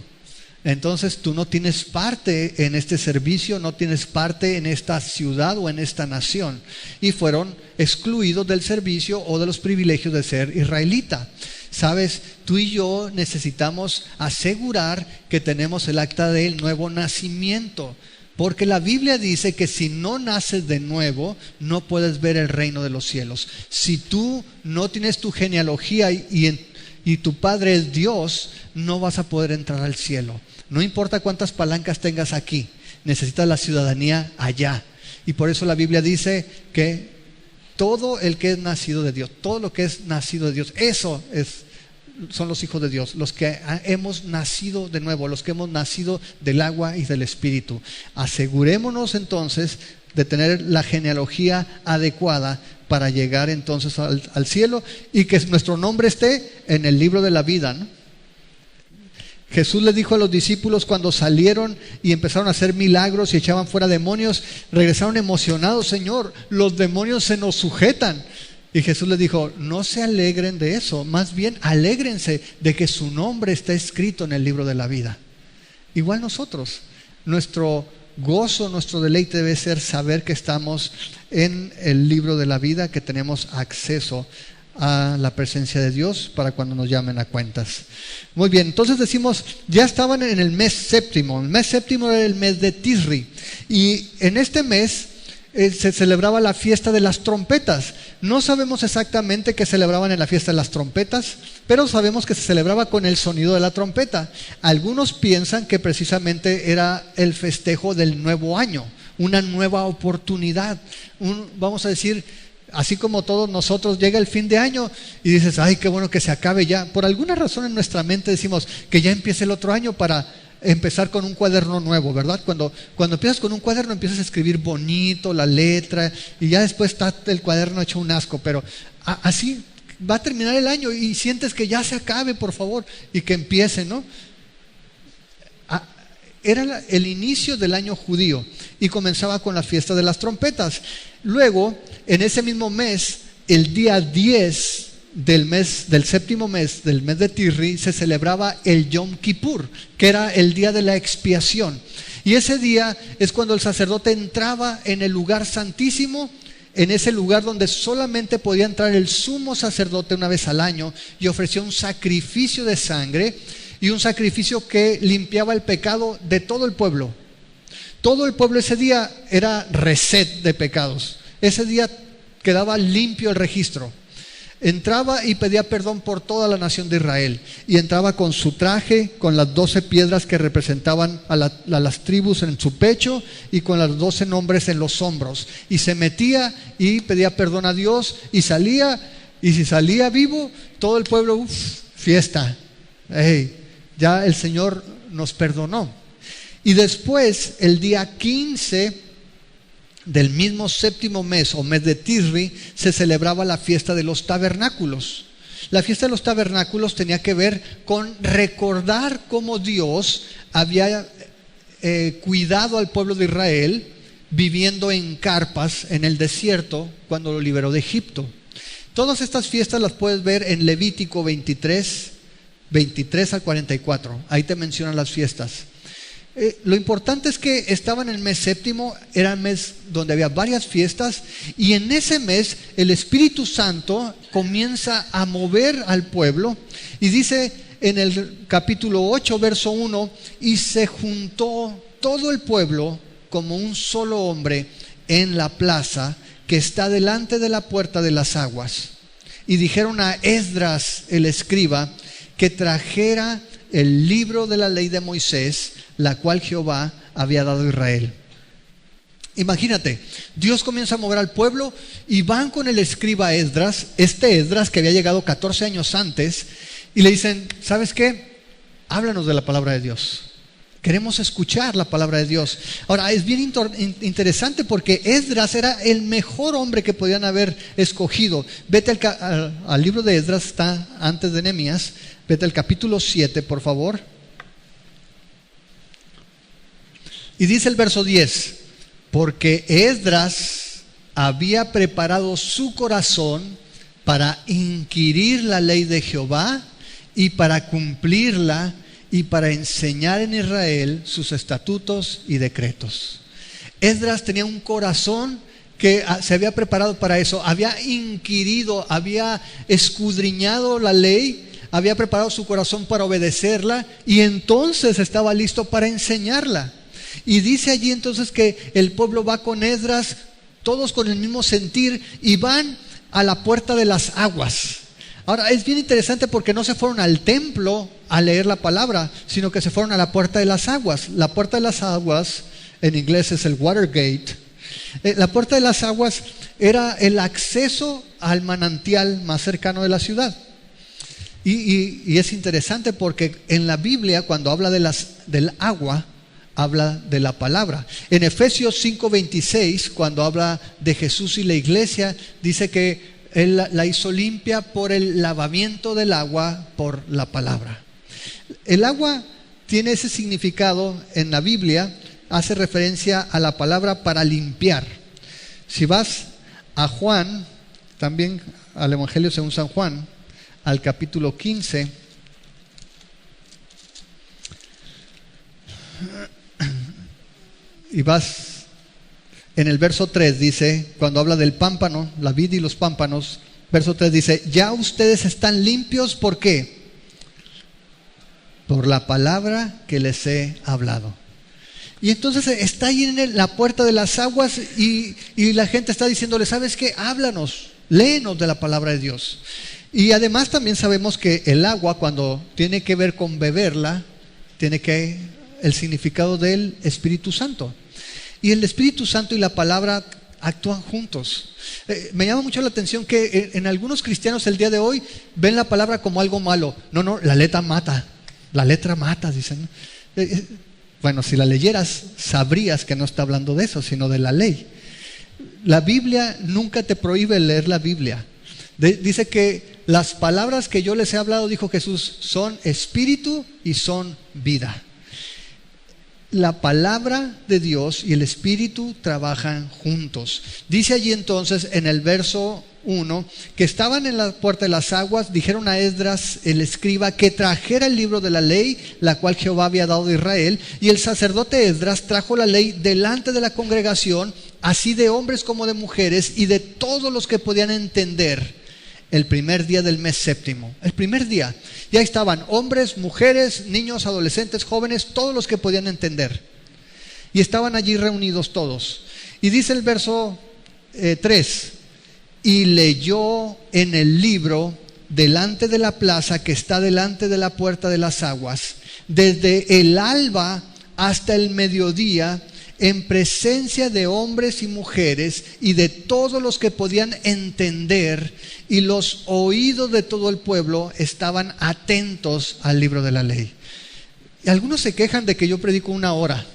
entonces tú no tienes parte en este servicio, no tienes parte en esta ciudad o en esta nación. Y fueron excluidos del servicio o de los privilegios de ser israelita. Sabes, tú y yo necesitamos asegurar que tenemos el acta del nuevo nacimiento, porque la Biblia dice que si no naces de nuevo, no puedes ver el reino de los cielos. Si tú no tienes tu genealogía y tu padre es Dios, no vas a poder entrar al cielo. No importa cuántas palancas tengas aquí, necesitas la ciudadanía allá. Y por eso la Biblia dice que todo el que es nacido de Dios, todo lo que es nacido de Dios, son los hijos de Dios, los que hemos nacido de nuevo, los que hemos nacido del agua y del Espíritu. Asegurémonos entonces de tener la genealogía adecuada para llegar entonces al cielo, y que nuestro nombre esté en el libro de la vida, ¿no? Jesús les dijo a los discípulos cuando salieron y empezaron a hacer milagros y echaban fuera demonios, regresaron emocionados: Señor, los demonios se nos sujetan. Y Jesús les dijo: no se alegren de eso, más bien alégrense de que su nombre está escrito en el libro de la vida. Igual nosotros, nuestro gozo, nuestro deleite debe ser saber que estamos en el libro de la vida, que tenemos acceso a la presencia de Dios para cuando nos llamen a cuentas. Muy bien, entonces decimos, ya estaban en el mes séptimo. El mes séptimo era el mes de Tisri, y en este mes se celebraba la fiesta de las trompetas. No sabemos exactamente qué celebraban en la fiesta de las trompetas, pero sabemos que se celebraba con el sonido de la trompeta. Algunos piensan que precisamente era el festejo del nuevo año, una nueva oportunidad. Vamos a decir, así como todos nosotros, llega el fin de año y dices: ay, qué bueno que se acabe ya. Por alguna razón en nuestra mente decimos que ya empiece el otro año para empezar con un cuaderno nuevo, ¿verdad? Cuando empiezas con un cuaderno, empiezas a escribir bonito la letra, y ya después está el cuaderno hecho un asco. Pero así va a terminar el año y sientes que ya se acabe, por favor, y que empiece, ¿no? Era el inicio del año judío y comenzaba con la fiesta de las trompetas. Luego, en ese mismo mes, el día 10 del séptimo mes, del mes de Tisri, se celebraba el Yom Kippur, que era el día de la expiación. Y ese día es cuando el sacerdote entraba en el lugar santísimo, en ese lugar donde solamente podía entrar el sumo sacerdote una vez al año, y ofrecía un sacrificio de sangre, y un sacrificio que limpiaba el pecado de todo el pueblo. Todo el pueblo ese día era reset de pecados. Ese día quedaba limpio el registro. Entraba y pedía perdón por toda la nación de Israel, y entraba con su traje, con las 12 piedras que representaban a las tribus en su pecho, y con los 12 nombres en los hombros, y se metía y pedía perdón a Dios, y salía, y si salía vivo, todo el pueblo, fiesta, hey, ya el Señor nos perdonó. Y después, el día 15 del mismo séptimo mes o mes de Tisri, se celebraba la fiesta de los tabernáculos. La fiesta de los tabernáculos tenía que ver con recordar cómo Dios había cuidado al pueblo de Israel viviendo en carpas en el desierto cuando lo liberó de Egipto. Todas estas fiestas las puedes ver en Levítico 23 al 44. Ahí te mencionan las fiestas. Lo importante es que estaba en el mes séptimo, era el mes donde había varias fiestas, y en ese mes el Espíritu Santo comienza a mover al pueblo, y dice en el capítulo 8, verso 1: y se juntó todo el pueblo como un solo hombre en la plaza que está delante de la puerta de las aguas. Y dijeron a Esdras el escriba que trajera el libro de la ley de Moisés, la cual Jehová había dado a Israel. Imagínate, Dios comienza a mover al pueblo y van con el escriba Esdras, Esdras que había llegado 14 años antes, y le dicen: ¿sabes qué? Háblanos de la palabra de Dios. Queremos escuchar la palabra de Dios. Ahora, es bien interesante porque Esdras era el mejor hombre que podían haber escogido. Vete al libro de Esdras, está antes de Nehemías. Vete al capítulo 7, por favor. Y dice el verso 10: porque Esdras había preparado su corazón para inquirir la ley de Jehová y para cumplirla, y para enseñar en Israel sus estatutos y decretos. Esdras tenía un corazón que se había preparado para eso. Había inquirido, había escudriñado la ley, había preparado su corazón para obedecerla, y entonces estaba listo para enseñarla. Y dice allí entonces que el pueblo va con Esdras, todos con el mismo sentir, y van a la puerta de las aguas. Ahora, es bien interesante porque no se fueron al templo a leer la palabra, sino que se fueron a la puerta de las aguas. La puerta de las aguas, en inglés es el Watergate. La puerta de las aguas era el acceso al manantial más cercano de la ciudad. Y es interesante porque en la Biblia, cuando habla del agua, habla de la palabra. En Efesios 5:26, cuando habla de Jesús y la iglesia, dice que Él la hizo limpia por el lavamiento del agua, por la palabra. El agua tiene ese significado en la Biblia, hace referencia a la palabra para limpiar. Si vas a Juan, también al Evangelio según San Juan, al capítulo 15, y vas en el verso 3, dice, cuando habla del pámpano, la vid y los pámpanos, verso 3 dice, ya ustedes están limpios, ¿por qué? Por la palabra que les he hablado. Y entonces está ahí en la puerta de las aguas y la gente está diciéndole, ¿sabes qué? Háblanos, léenos de la palabra de Dios. Y además también sabemos que el agua, cuando tiene que ver con beberla, tiene que el significado del Espíritu Santo. Y el Espíritu Santo y la palabra actúan juntos. Me llama mucho la atención que en algunos cristianos el día de hoy ven la palabra como algo malo. No, la letra mata, dicen. Bueno, si la leyeras, sabrías que no está hablando de eso, sino de la ley. La Biblia nunca te prohíbe leer la Biblia. Dice que las palabras que yo les he hablado, dijo Jesús, son espíritu y son vida. La palabra de Dios y el espíritu trabajan juntos. Dice allí entonces en el verso 1 que estaban en la puerta de las aguas, dijeron a Esdras el escriba que trajera el libro de la ley, la cual Jehová había dado a Israel, y el sacerdote Esdras trajo la ley delante de la congregación, así de hombres como de mujeres y de todos los que podían entender, el primer día del mes séptimo. El primer día, y ahí estaban hombres, mujeres, niños, adolescentes, jóvenes, todos los que podían entender, y estaban allí reunidos todos. Y dice el verso 3, y leyó en el libro delante de la plaza que está delante de la puerta de las aguas, desde el alba hasta el mediodía, en presencia de hombres y mujeres y de todos los que podían entender, y los oídos de todo el pueblo estaban atentos al libro de la ley. Y algunos se quejan de que yo predico 1 hora.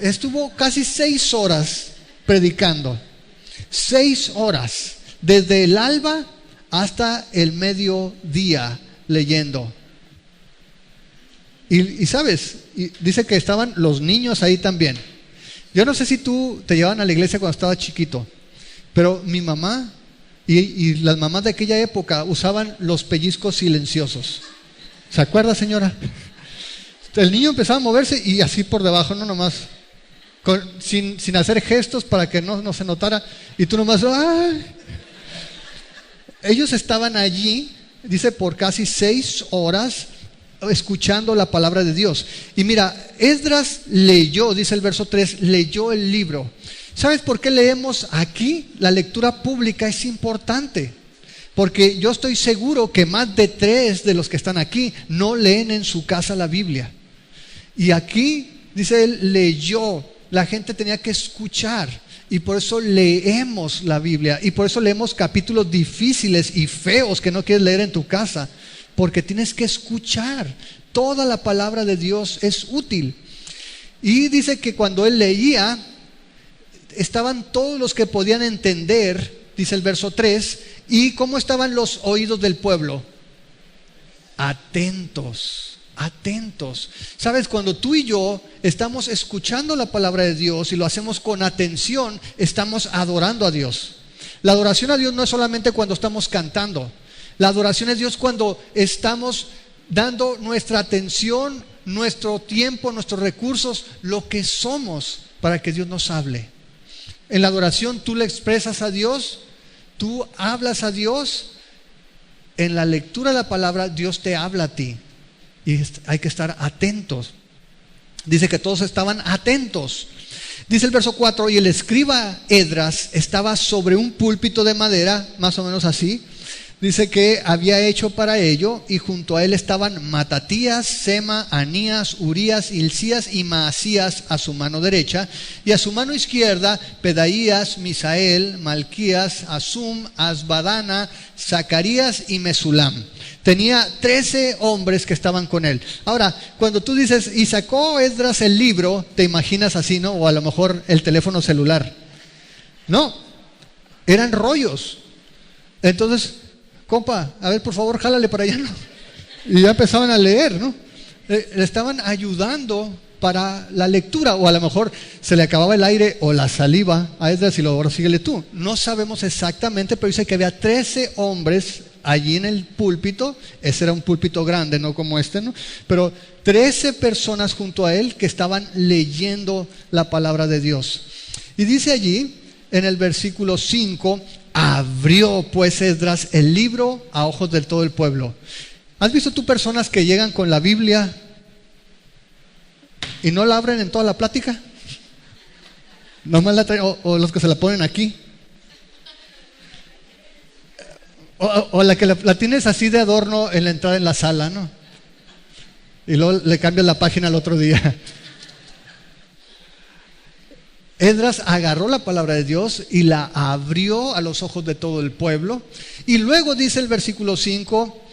Estuvo casi 6 horas predicando. 6 horas, desde el alba hasta el mediodía leyendo. Y sabes, dice que estaban los niños ahí también. Yo no sé si tú te llevaban a la iglesia cuando estaba chiquito, pero mi mamá y las mamás de aquella época usaban los pellizcos silenciosos. ¿Se acuerda, señora? El niño empezaba a moverse y así por debajo, no nomás, sin hacer gestos para que no se notara, y tú nomás, ¡ay! Ellos estaban allí, dice, por casi 6 horas escuchando la palabra de Dios. Y mira, Esdras leyó, dice el verso 3, leyó el libro. ¿Sabes por qué leemos aquí? La lectura pública es importante, porque yo estoy seguro que más de 3 de los que están aquí no leen en su casa la Biblia. Y aquí, dice él, leyó. La gente tenía que escuchar, y por eso leemos la Biblia, y por eso leemos capítulos difíciles y feos que no quieres leer en tu casa, porque tienes que escuchar. Toda la palabra de Dios es útil. Y dice que cuando él leía, estaban todos los que podían entender, dice el verso 3, y ¿cómo estaban los oídos del pueblo? Atentos, atentos. Sabes, cuando tú y yo estamos escuchando la palabra de Dios y lo hacemos con atención, estamos adorando a Dios. La adoración a Dios no es solamente cuando estamos cantando. La adoración es Dios cuando estamos dando nuestra atención, nuestro tiempo, nuestros recursos, lo que somos, para que Dios nos hable. En la adoración tú le expresas a Dios, tú hablas a Dios. En la lectura de la palabra Dios te habla a ti, y hay que estar atentos. Dice que todos estaban atentos. Dice el verso 4, y el escriba Esdras estaba sobre un púlpito de madera, más o menos así. Dice que había hecho para ello, y junto a él estaban Matatías, Sema, Anías, Urías, Hilcías y Maasías a su mano derecha, y a su mano izquierda Pedaías, Misael, Malquías, Asum, Asbadana, Zacarías y Mesulam. Tenía 13 hombres que estaban con él. Ahora, cuando tú dices, y sacó Esdras el libro, te imaginas así, ¿no? O a lo mejor el teléfono celular. No, eran rollos. Entonces, compa, a ver, por favor, jálale para allá, ¿no? Y ya empezaban a leer, ¿no? le estaban ayudando para la lectura, o a lo mejor se le acababa el aire o la saliva a Esdras y luego ahora síguele tú. No sabemos exactamente, pero dice que había 13 hombres allí en el púlpito. Ese era un púlpito grande, no como este, ¿no? Pero 13 personas junto a él que estaban leyendo la palabra de Dios. Y dice allí en el versículo 5: abrió pues Esdras el libro a ojos de todo el pueblo. ¿Has visto tú personas que llegan con la Biblia y no la abren en toda la plática? Nomás la traen, o los que se la ponen aquí. O la que la tienes así de adorno en la entrada en la sala, ¿no? Y luego le cambias la página al otro día. Esdras agarró la palabra de Dios y la abrió a los ojos de todo el pueblo. Y luego dice el versículo 5: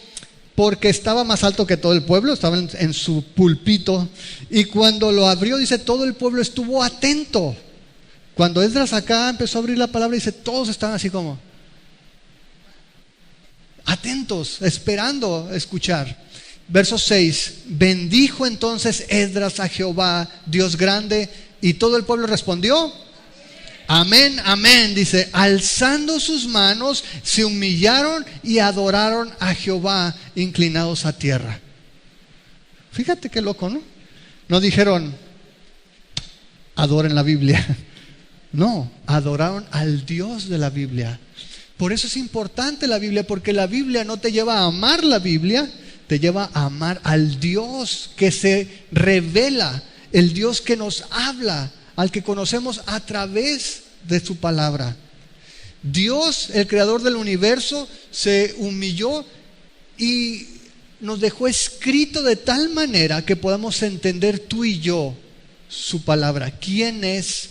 porque estaba más alto que todo el pueblo, estaba en su púlpito, y cuando lo abrió, dice, todo el pueblo estuvo atento. Cuando Esdras acá empezó a abrir la palabra, dice, todos estaban así como atentos, esperando escuchar. Verso 6: bendijo entonces Esdras a Jehová, Dios grande, y todo el pueblo respondió, amén, amén. Dice, alzando sus manos, se humillaron y adoraron a Jehová, inclinados a tierra. Fíjate qué loco, ¿no? No dijeron, adoren la Biblia. No, adoraron al Dios de la Biblia. Por eso es importante la Biblia, porque la Biblia no te lleva a amar la Biblia, te lleva a amar al Dios que se revela, el Dios que nos habla, al que conocemos a través de su palabra. Dios, el creador del universo, se humilló y nos dejó escrito de tal manera que podamos entender tú y yo su palabra. ¿Quién es?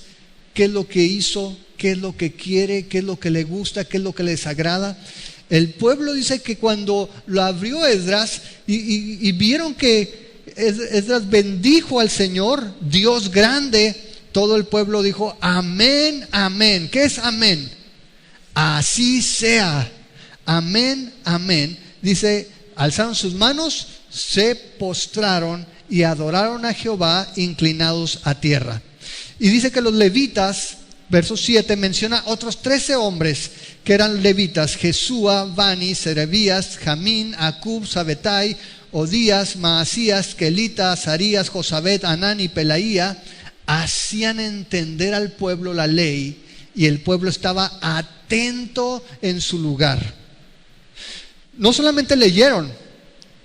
¿Qué es lo que hizo? ¿Qué es lo que quiere? ¿Qué es lo que le gusta? ¿Qué es lo que le desagrada? El pueblo dice que cuando lo abrió Esdras y vieron que Esdras bendijo al Señor, Dios grande, todo el pueblo dijo, amén, amén. ¿Qué es amén? Así sea. Amén, amén. Dice, alzaron sus manos, se postraron y adoraron a Jehová, inclinados a tierra. Y dice que los levitas, verso 7, menciona otros 13 hombres que eran levitas: Jesúa, Bani, Serebías, Jamín, Acub, Sabetai, Odías, Maasías, Kelita, Azarías, Josabet, Anán y Pelaía. Hacían entender al pueblo la ley, y el pueblo estaba atento en su lugar. No solamente leyeron,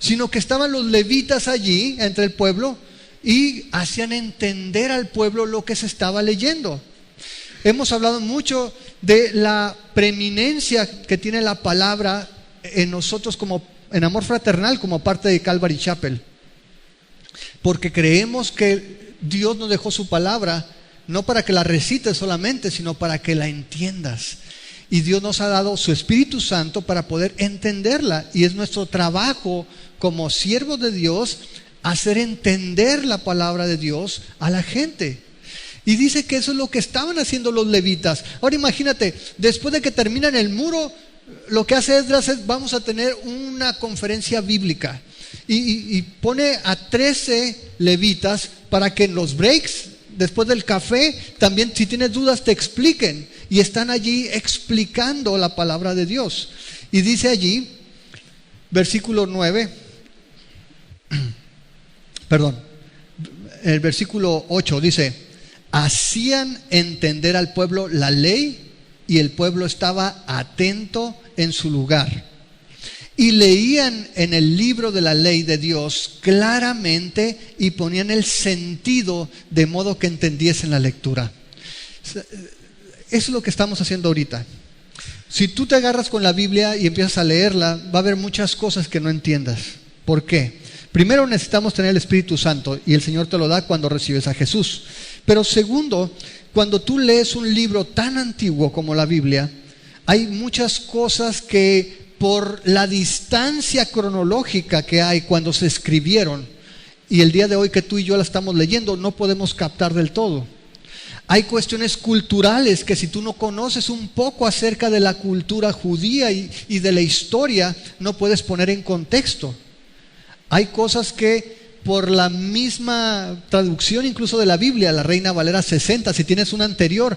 sino que estaban los levitas allí entre el pueblo y hacían entender al pueblo lo que se estaba leyendo. Hemos hablado mucho de la preeminencia que tiene la palabra en nosotros como en amor fraternal, como parte de Calvary Chapel, porque creemos que Dios nos dejó su palabra no para que la recites solamente, sino para que la entiendas. Y Dios nos ha dado su Espíritu Santo para poder entenderla, y es nuestro trabajo como siervos de Dios hacer entender la palabra de Dios a la gente. Y dice que eso es lo que estaban haciendo los levitas. Ahora imagínate, después de que terminan el muro, lo que hace Esdras es, vamos a tener una conferencia bíblica, y pone a 13 levitas para que en los breaks, después del café, también si tienes dudas te expliquen, y están allí explicando la palabra de Dios. Y dice allí, versículo 9, perdón, el versículo 8 dice, hacían entender al pueblo la ley, y el pueblo estaba atento en su lugar, y leían en el libro de la ley de Dios claramente, y ponían el sentido de modo que entendiesen la lectura. Eso es lo que estamos haciendo ahorita. Si tú te agarras con la Biblia y empiezas a leerla, va a haber muchas cosas que no entiendas. ¿Por qué? Primero, necesitamos tener el Espíritu Santo, y el Señor te lo da cuando recibes a Jesús. Pero segundo, cuando tú lees un libro tan antiguo como la Biblia, hay muchas cosas que por la distancia cronológica que hay cuando se escribieron, y el día de hoy que tú y yo la estamos leyendo, no podemos captar del todo. Hay cuestiones culturales que si tú no conoces un poco acerca de la cultura judía y de la historia, no puedes poner en contexto. Hay cosas que por la misma traducción incluso de la Biblia, la Reina Valera 60, si tienes una anterior,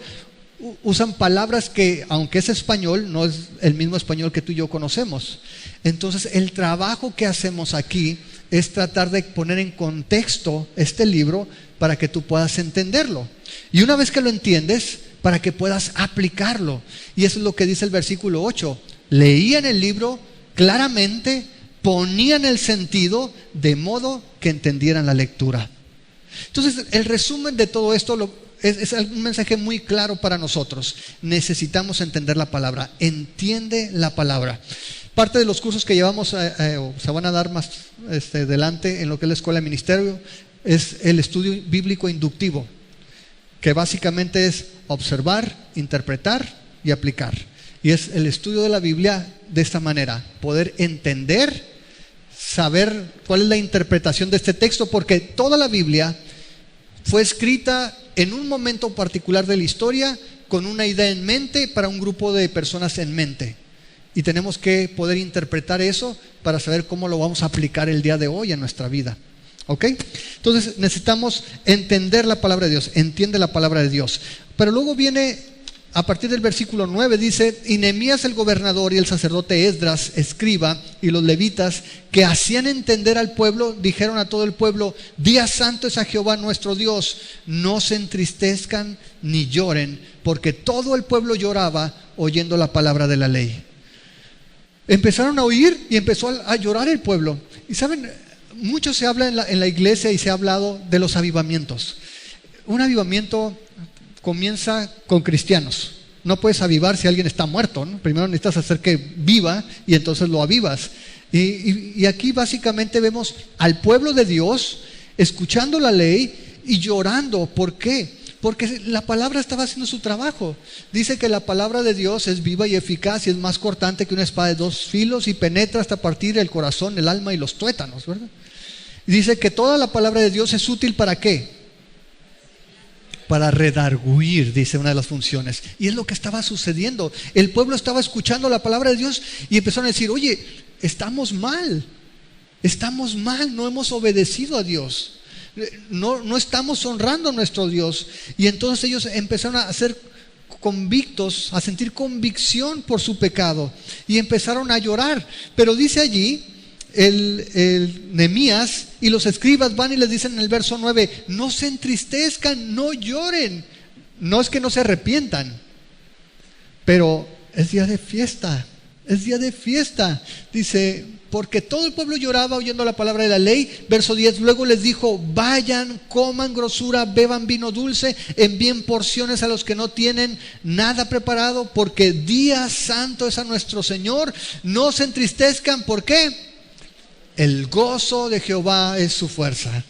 usan palabras que, aunque es español, no es el mismo español que tú y yo conocemos. Entonces, el trabajo que hacemos aquí es tratar de poner en contexto este libro para que tú puedas entenderlo. Y una vez que lo entiendes, para que puedas aplicarlo. Y eso es lo que dice el versículo 8. Leían el libro claramente, ponían el sentido de modo que entendieran la lectura. Entonces, el resumen de todo esto es un mensaje muy claro para nosotros. Necesitamos entender la palabra. Entiende la palabra. Parte de los cursos que llevamos, se van a dar más adelante en lo que es la escuela de ministerio, es el estudio bíblico inductivo, que básicamente es observar, interpretar y aplicar. Y es el estudio de la Biblia de esta manera, poder entender, saber cuál es la interpretación de este texto, porque toda la Biblia fue escrita en un momento particular de la historia, con una idea en mente, para un grupo de personas en mente. Y tenemos que poder interpretar eso para saber cómo lo vamos a aplicar el día de hoy en nuestra vida. ¿Ok? Entonces necesitamos entender la palabra de Dios. Entiende la palabra de Dios. Pero luego viene, a partir del versículo 9, dice: y Nehemías el gobernador y el sacerdote Esdras, escriba, y los levitas, que hacían entender al pueblo, dijeron a todo el pueblo: día santo es a Jehová nuestro Dios, no se entristezcan ni lloren, porque todo el pueblo lloraba oyendo la palabra de la ley. Empezaron a oír y empezó a llorar el pueblo. Y saben, mucho se habla en la iglesia y se ha hablado de los avivamientos. Un avivamiento comienza con cristianos. No puedes avivar si alguien está muerto, ¿no? Primero necesitas hacer que viva y entonces lo avivas. Y aquí básicamente vemos al pueblo de Dios escuchando la ley y llorando. ¿Por qué? Porque la palabra estaba haciendo su trabajo. Dice que la palabra de Dios es viva y eficaz y es más cortante que una espada de 2 filos y penetra hasta partir el corazón, el alma y los tuétanos, ¿verdad? Y dice que toda la palabra de Dios es útil ¿para qué? Para redarguir, dice una de las funciones. Y es lo que estaba sucediendo. El pueblo estaba escuchando la palabra de Dios y empezaron a decir: oye, estamos mal, no hemos obedecido a Dios. No estamos honrando a nuestro Dios. Y entonces ellos empezaron a ser convictos, a sentir convicción por su pecado y empezaron a llorar. Pero dice allí el Nehemías y los escribas van y les dicen en el verso 9: no se entristezcan, no lloren. No es que no se arrepientan, pero es día de fiesta. Es día de fiesta. Dice: porque todo el pueblo lloraba oyendo la palabra de la ley. Verso 10, luego les dijo: vayan, coman grosura, beban vino dulce, envíen porciones a los que no tienen nada preparado, porque día santo es a nuestro Señor. No se entristezcan. ¿Por qué? El gozo de Jehová es su fuerza.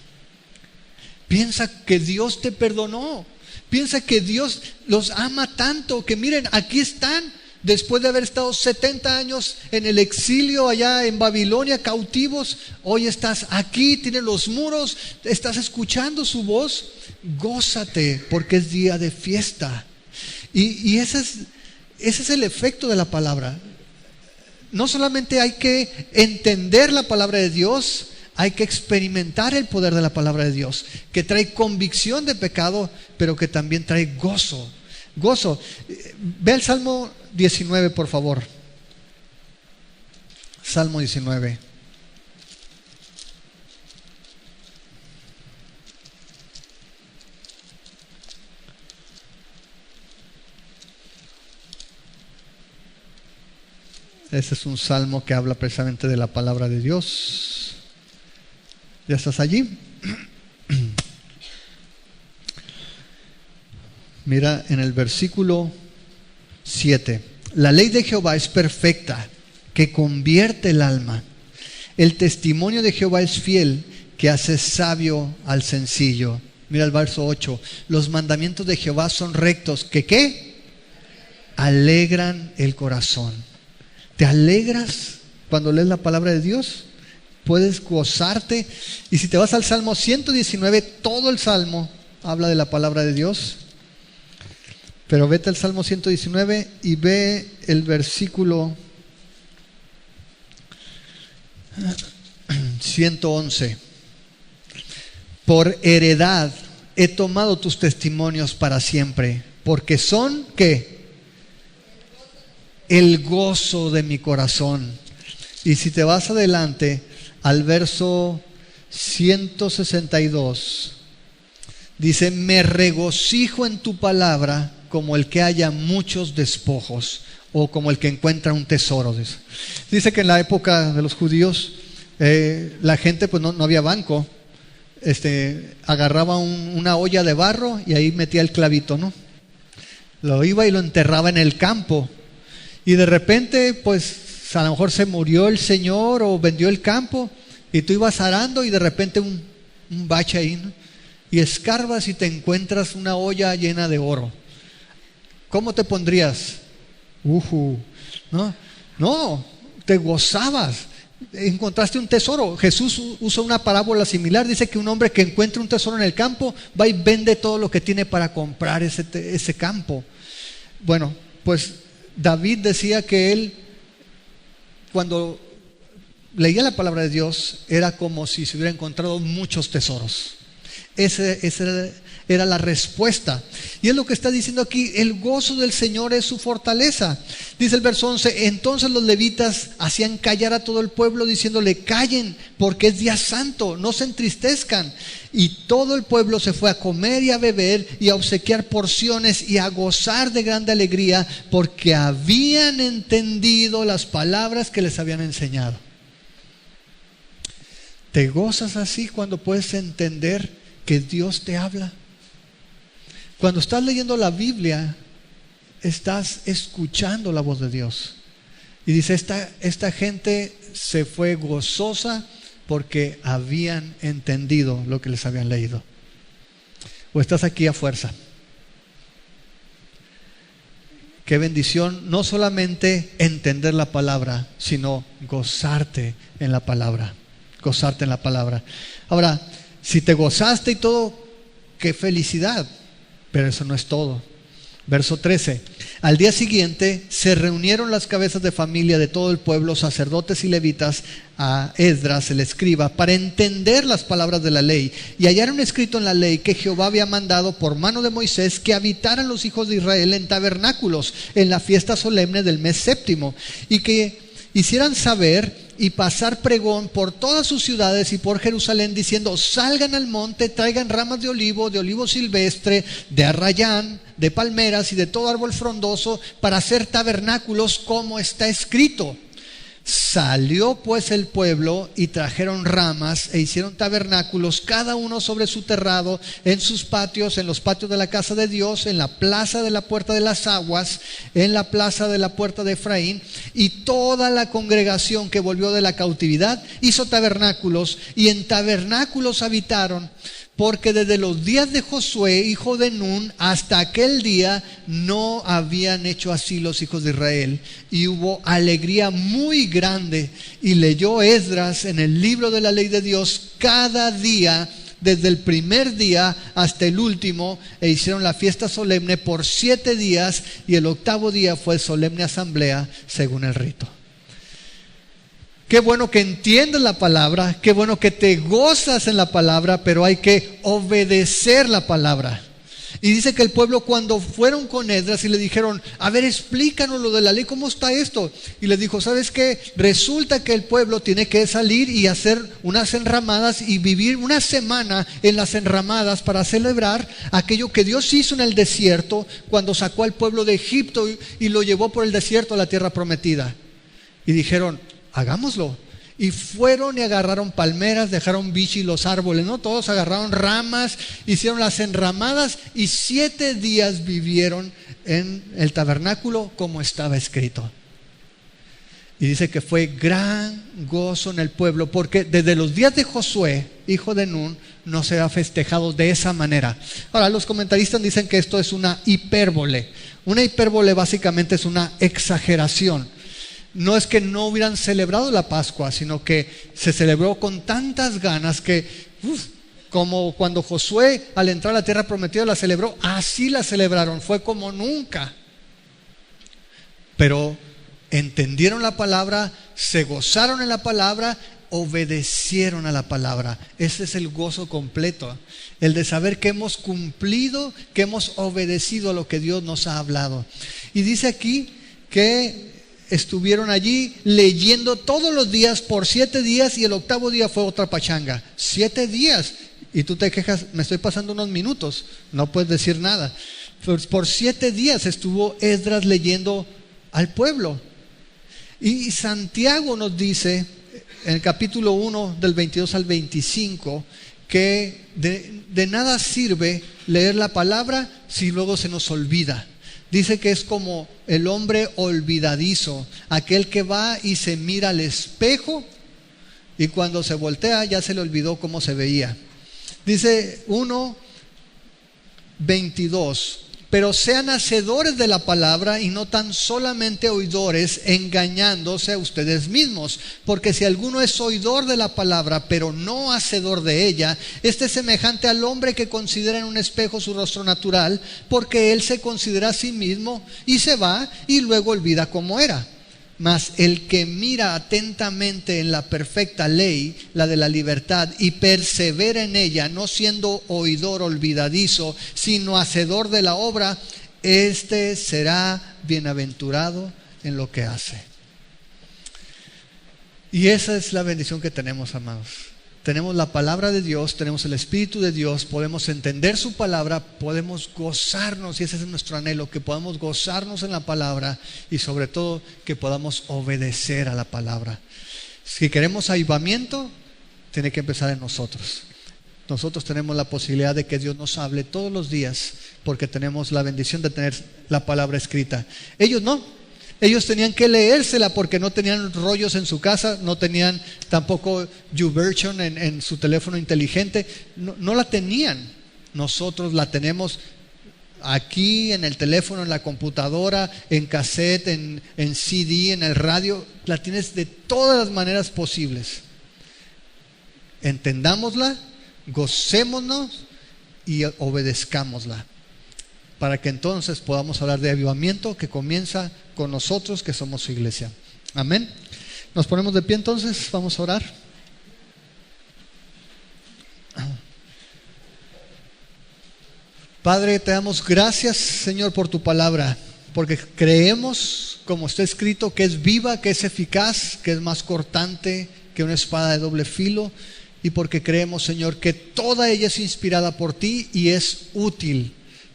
Piensa que Dios te perdonó. Piensa que Dios los ama tanto que miren, aquí están. Después de haber estado 70 años en el exilio allá en Babilonia, cautivos, hoy estás aquí, tienes los muros, estás escuchando su voz. Gózate, porque es día de fiesta. Y ese es el efecto de la palabra. No solamente hay que entender la palabra de Dios, hay que experimentar el poder de la palabra de Dios, que trae convicción de pecado, pero que también trae gozo. Gozo. Ve el Salmo 19, por favor. Salmo 19. Ese es un salmo que habla precisamente de la palabra de Dios. ¿Ya estás allí? Mira en el versículo 7: la ley de Jehová es perfecta, que convierte el alma. El testimonio de Jehová es fiel, que hace sabio al sencillo. Mira el verso 8: los mandamientos de Jehová son rectos, que ¿qué? Alegran el corazón. ¿Te alegras cuando lees la palabra de Dios? Puedes gozarte. Y si te vas al Salmo 119, todo el Salmo habla de la palabra de Dios. Pero vete al Salmo 119 y ve el versículo 111. por heredad he tomado tus testimonios para siempre, porque son, ¿qué? El gozo de mi corazón. Y si te vas adelante al verso 162, dice: me regocijo en tu palabra como el que haya muchos despojos, o como el que encuentra un tesoro. Dice que en la época de los judíos la gente pues no había banco. Agarraba una olla de barro y ahí metía el clavito, ¿no? Lo iba y lo enterraba en el campo, y de repente pues a lo mejor se murió el señor o vendió el campo, y tú ibas arando y de repente un bache ahí, ¿no? Y escarbas y te encuentras una olla llena de oro. ¿Cómo te pondrías? No, te gozabas. Encontraste un tesoro. Jesús usa una parábola similar. Dice que un hombre que encuentra un tesoro en el campo va y vende todo lo que tiene para comprar ese campo. Bueno, pues David decía que él, cuando leía la palabra de Dios, era como si se hubiera encontrado muchos tesoros. Esa era la respuesta. Y es lo que está diciendo aquí: el gozo del Señor es su fortaleza. Dice el verso 11: entonces los levitas hacían callar a todo el pueblo, diciéndole: callen, porque es día santo, no se entristezcan. Y todo el pueblo se fue a comer y a beber y a obsequiar porciones y a gozar de grande alegría, porque habían entendido las palabras que les habían enseñado. ¿Te gozas así cuando puedes entender que Dios te habla? Cuando estás leyendo la Biblia, estás escuchando la voz de Dios. Y dice: esta gente se fue gozosa porque habían entendido lo que les habían leído. ¿O estás aquí a fuerza? Qué bendición no solamente entender la palabra, sino gozarte en la palabra. Gozarte en la palabra. Ahora, si te gozaste y todo, qué felicidad. Pero eso no es todo. Verso 13: al día siguiente se reunieron las cabezas de familia de todo el pueblo, sacerdotes y levitas, a Esdras el escriba, para entender las palabras de la ley, y hallaron escrito en la ley que Jehová había mandado por mano de Moisés que habitaran los hijos de Israel en tabernáculos en la fiesta solemne del mes séptimo, y que hicieran saber y pasar pregón por todas sus ciudades y por Jerusalén, diciendo: salgan al monte, traigan ramas de olivo silvestre, de arrayán, de palmeras y de todo árbol frondoso, para hacer tabernáculos como está escrito. Salió pues el pueblo y trajeron ramas e hicieron tabernáculos, cada uno sobre su terrado, en sus patios, en los patios de la casa de Dios, en la plaza de la puerta de las aguas, en la plaza de la puerta de Efraín. Y toda la congregación que volvió de la cautividad hizo tabernáculos, y en tabernáculos habitaron, porque desde los días de Josué, hijo de Nun, hasta aquel día no habían hecho así los hijos de Israel. Y hubo alegría muy grande. Y leyó Esdras en el libro de la ley de Dios cada día, desde el primer día hasta el último, e hicieron la fiesta solemne por 7 días, y el 8º día fue solemne asamblea según el rito. Qué bueno que entiendes la palabra, qué bueno que te gozas en la palabra, pero hay que obedecer la palabra. Y dice que el pueblo, cuando fueron con Esdras y le dijeron: a ver, explícanos lo de la ley, ¿cómo está esto? Y les dijo: ¿sabes qué? Resulta que el pueblo tiene que salir y hacer unas enramadas y vivir una semana en las enramadas para celebrar aquello que Dios hizo en el desierto cuando sacó al pueblo de Egipto y lo llevó por el desierto a la tierra prometida. Y dijeron: hagámoslo. Y fueron y agarraron palmeras, dejaron bichi los árboles, ¿no? Todos agarraron ramas, hicieron las enramadas, y 7 días vivieron en el tabernáculo como estaba escrito. Y dice que fue gran gozo en el pueblo, porque desde los días de Josué, hijo de Nun, no se ha festejado de esa manera. Ahora, los comentaristas dicen que esto es una hipérbole. Una hipérbole básicamente es una exageración. No es que no hubieran celebrado la Pascua, sino que se celebró con tantas ganas que, como cuando Josué al entrar a la tierra prometida la celebró, así la celebraron, fue como nunca. Pero entendieron la palabra, se gozaron en la palabra, obedecieron a la palabra. Ese es el gozo completo, el de saber que hemos cumplido, que hemos obedecido a lo que Dios nos ha hablado. Y dice aquí que estuvieron allí leyendo todos los días por 7 días, y el octavo día fue otra pachanga. 7 días. Y tú te quejas, me estoy pasando unos minutos, no puedes decir nada. Por 7 días estuvo Esdras leyendo al pueblo. Y Santiago nos dice en el capítulo 1 del 22 al 25 que de nada sirve leer la palabra si luego se nos olvida. Dice que es como el hombre olvidadizo, aquel que va y se mira al espejo y cuando se voltea ya se le olvidó cómo se veía. Dice 1:22, pero sean hacedores de la palabra y no tan solamente oidores, engañándose a ustedes mismos. Porque si alguno es oidor de la palabra, pero no hacedor de ella, este es semejante al hombre que considera en un espejo su rostro natural, porque él se considera a sí mismo y se va y luego olvida cómo era. Mas el que mira atentamente en la perfecta ley, la de la libertad, y persevera en ella, no siendo oidor olvidadizo, sino hacedor de la obra, este será bienaventurado en lo que hace. Y esa es la bendición que tenemos, amados. Tenemos la palabra de Dios, tenemos el Espíritu de Dios, podemos entender su palabra, podemos gozarnos, y ese es nuestro anhelo, que podamos gozarnos en la palabra y sobre todo que podamos obedecer a la palabra. Si queremos avivamiento, tiene que empezar en nosotros. Nosotros tenemos la posibilidad de que Dios nos hable todos los días porque tenemos la bendición de tener la palabra escrita. Ellos no. Ellos tenían que leérsela porque no tenían rollos en su casa, no tenían tampoco YouVersion en su teléfono inteligente, no la tenían. Nosotros la tenemos aquí en el teléfono, en la computadora, en cassette, en CD, en el radio. La tienes de todas las maneras posibles. Entendámosla, gocémonos y obedezcámosla, para que entonces podamos hablar de avivamiento que comienza con nosotros que somos su iglesia. Amén. Nos ponemos de pie entonces, vamos a orar. Padre, te damos gracias, Señor, por tu palabra, porque creemos, como está escrito, que es viva, que es eficaz, que es más cortante que una espada de doble filo, y porque creemos, Señor, que toda ella es inspirada por ti y es útil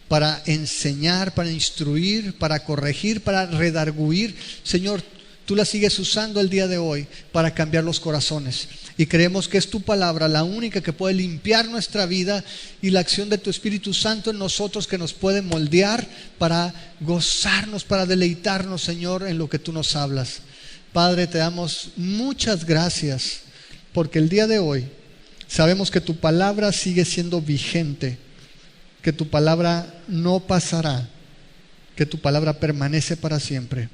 para enseñar, para instruir, para corregir, para redarguir. Señor, tú la sigues usando el día de hoy para cambiar los corazones. Y creemos que es tu palabra la única que puede limpiar nuestra vida, y la acción de tu Espíritu Santo en nosotros que nos puede moldear para gozarnos, para deleitarnos, Señor, en lo que tú nos hablas. Padre, te damos muchas gracias porque el día de hoy sabemos que tu palabra sigue siendo vigente, que tu palabra no pasará, que tu palabra permanece para siempre.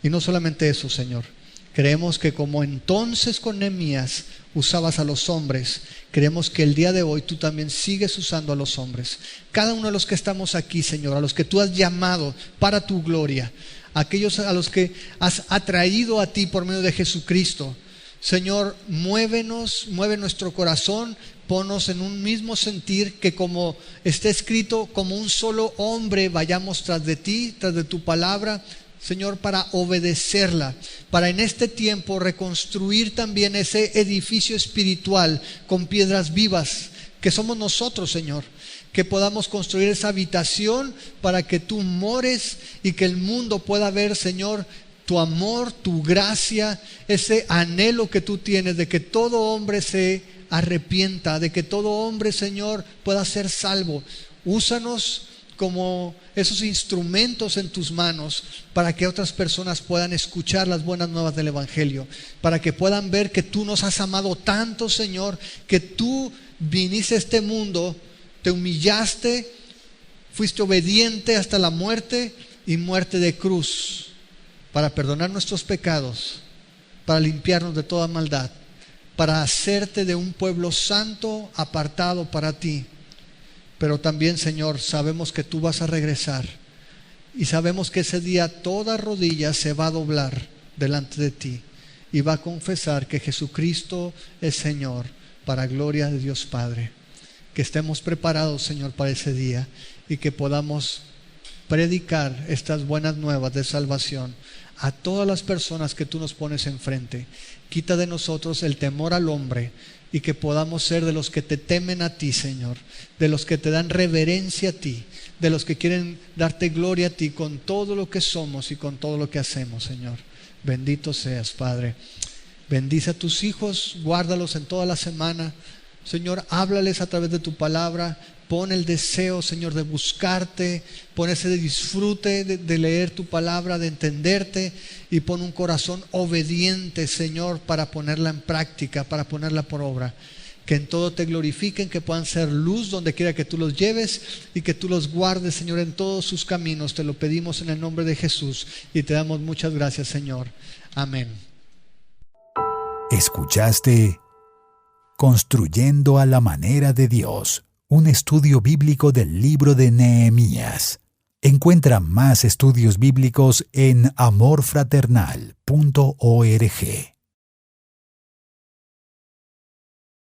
Y no solamente eso, Señor, creemos que como entonces con Nehemías usabas a los hombres, creemos que el día de hoy tú también sigues usando a los hombres. Cada uno de los que estamos aquí, Señor, a los que tú has llamado para tu gloria, aquellos a los que has atraído a ti por medio de Jesucristo, Señor, muévenos, mueve nuestro corazón, ponnos en un mismo sentir, que como está escrito, como un solo hombre vayamos tras de ti, tras de tu palabra, Señor, para obedecerla, para en este tiempo reconstruir también ese edificio espiritual con piedras vivas, que somos nosotros, Señor, que podamos construir esa habitación para que tú mores y que el mundo pueda ver, Señor, tu amor, tu gracia, ese anhelo que tú tienes de que todo hombre se arrepienta, de que todo hombre, Señor, pueda ser salvo. Úsanos como esos instrumentos en tus manos para que otras personas puedan escuchar las buenas nuevas del Evangelio, para que puedan ver que tú nos has amado tanto, Señor, que tú viniste a este mundo, te humillaste, fuiste obediente hasta la muerte y muerte de cruz, para perdonar nuestros pecados, para limpiarnos de toda maldad, para hacerte de un pueblo santo apartado para ti. Pero también, Señor, sabemos que tú vas a regresar, y sabemos que ese día toda rodilla se va a doblar delante de ti, y va a confesar que Jesucristo es Señor, para gloria de Dios Padre. Que estemos preparados, Señor, para ese día y que podamos predicar estas buenas nuevas de salvación a todas las personas que tú nos pones enfrente. Quita de nosotros el temor al hombre y que podamos ser de los que te temen a ti, Señor, de los que te dan reverencia a ti, de los que quieren darte gloria a ti con todo lo que somos y con todo lo que hacemos, Señor. Bendito seas, Padre. Bendice a tus hijos, guárdalos en toda la semana. Señor, háblales a través de tu palabra. Pon el deseo, Señor, de buscarte. Pon ese disfrute de leer tu palabra, de entenderte. Y pon un corazón obediente, Señor, para ponerla en práctica, para ponerla por obra. Que en todo te glorifiquen, que puedan ser luz donde quiera que tú los lleves y que tú los guardes, Señor, en todos sus caminos. Te lo pedimos en el nombre de Jesús y te damos muchas gracias, Señor. Amén. Escuchaste Construyendo a la manera de Dios, un estudio bíblico del libro de Nehemías. Encuentra más estudios bíblicos en amorfraternal.org.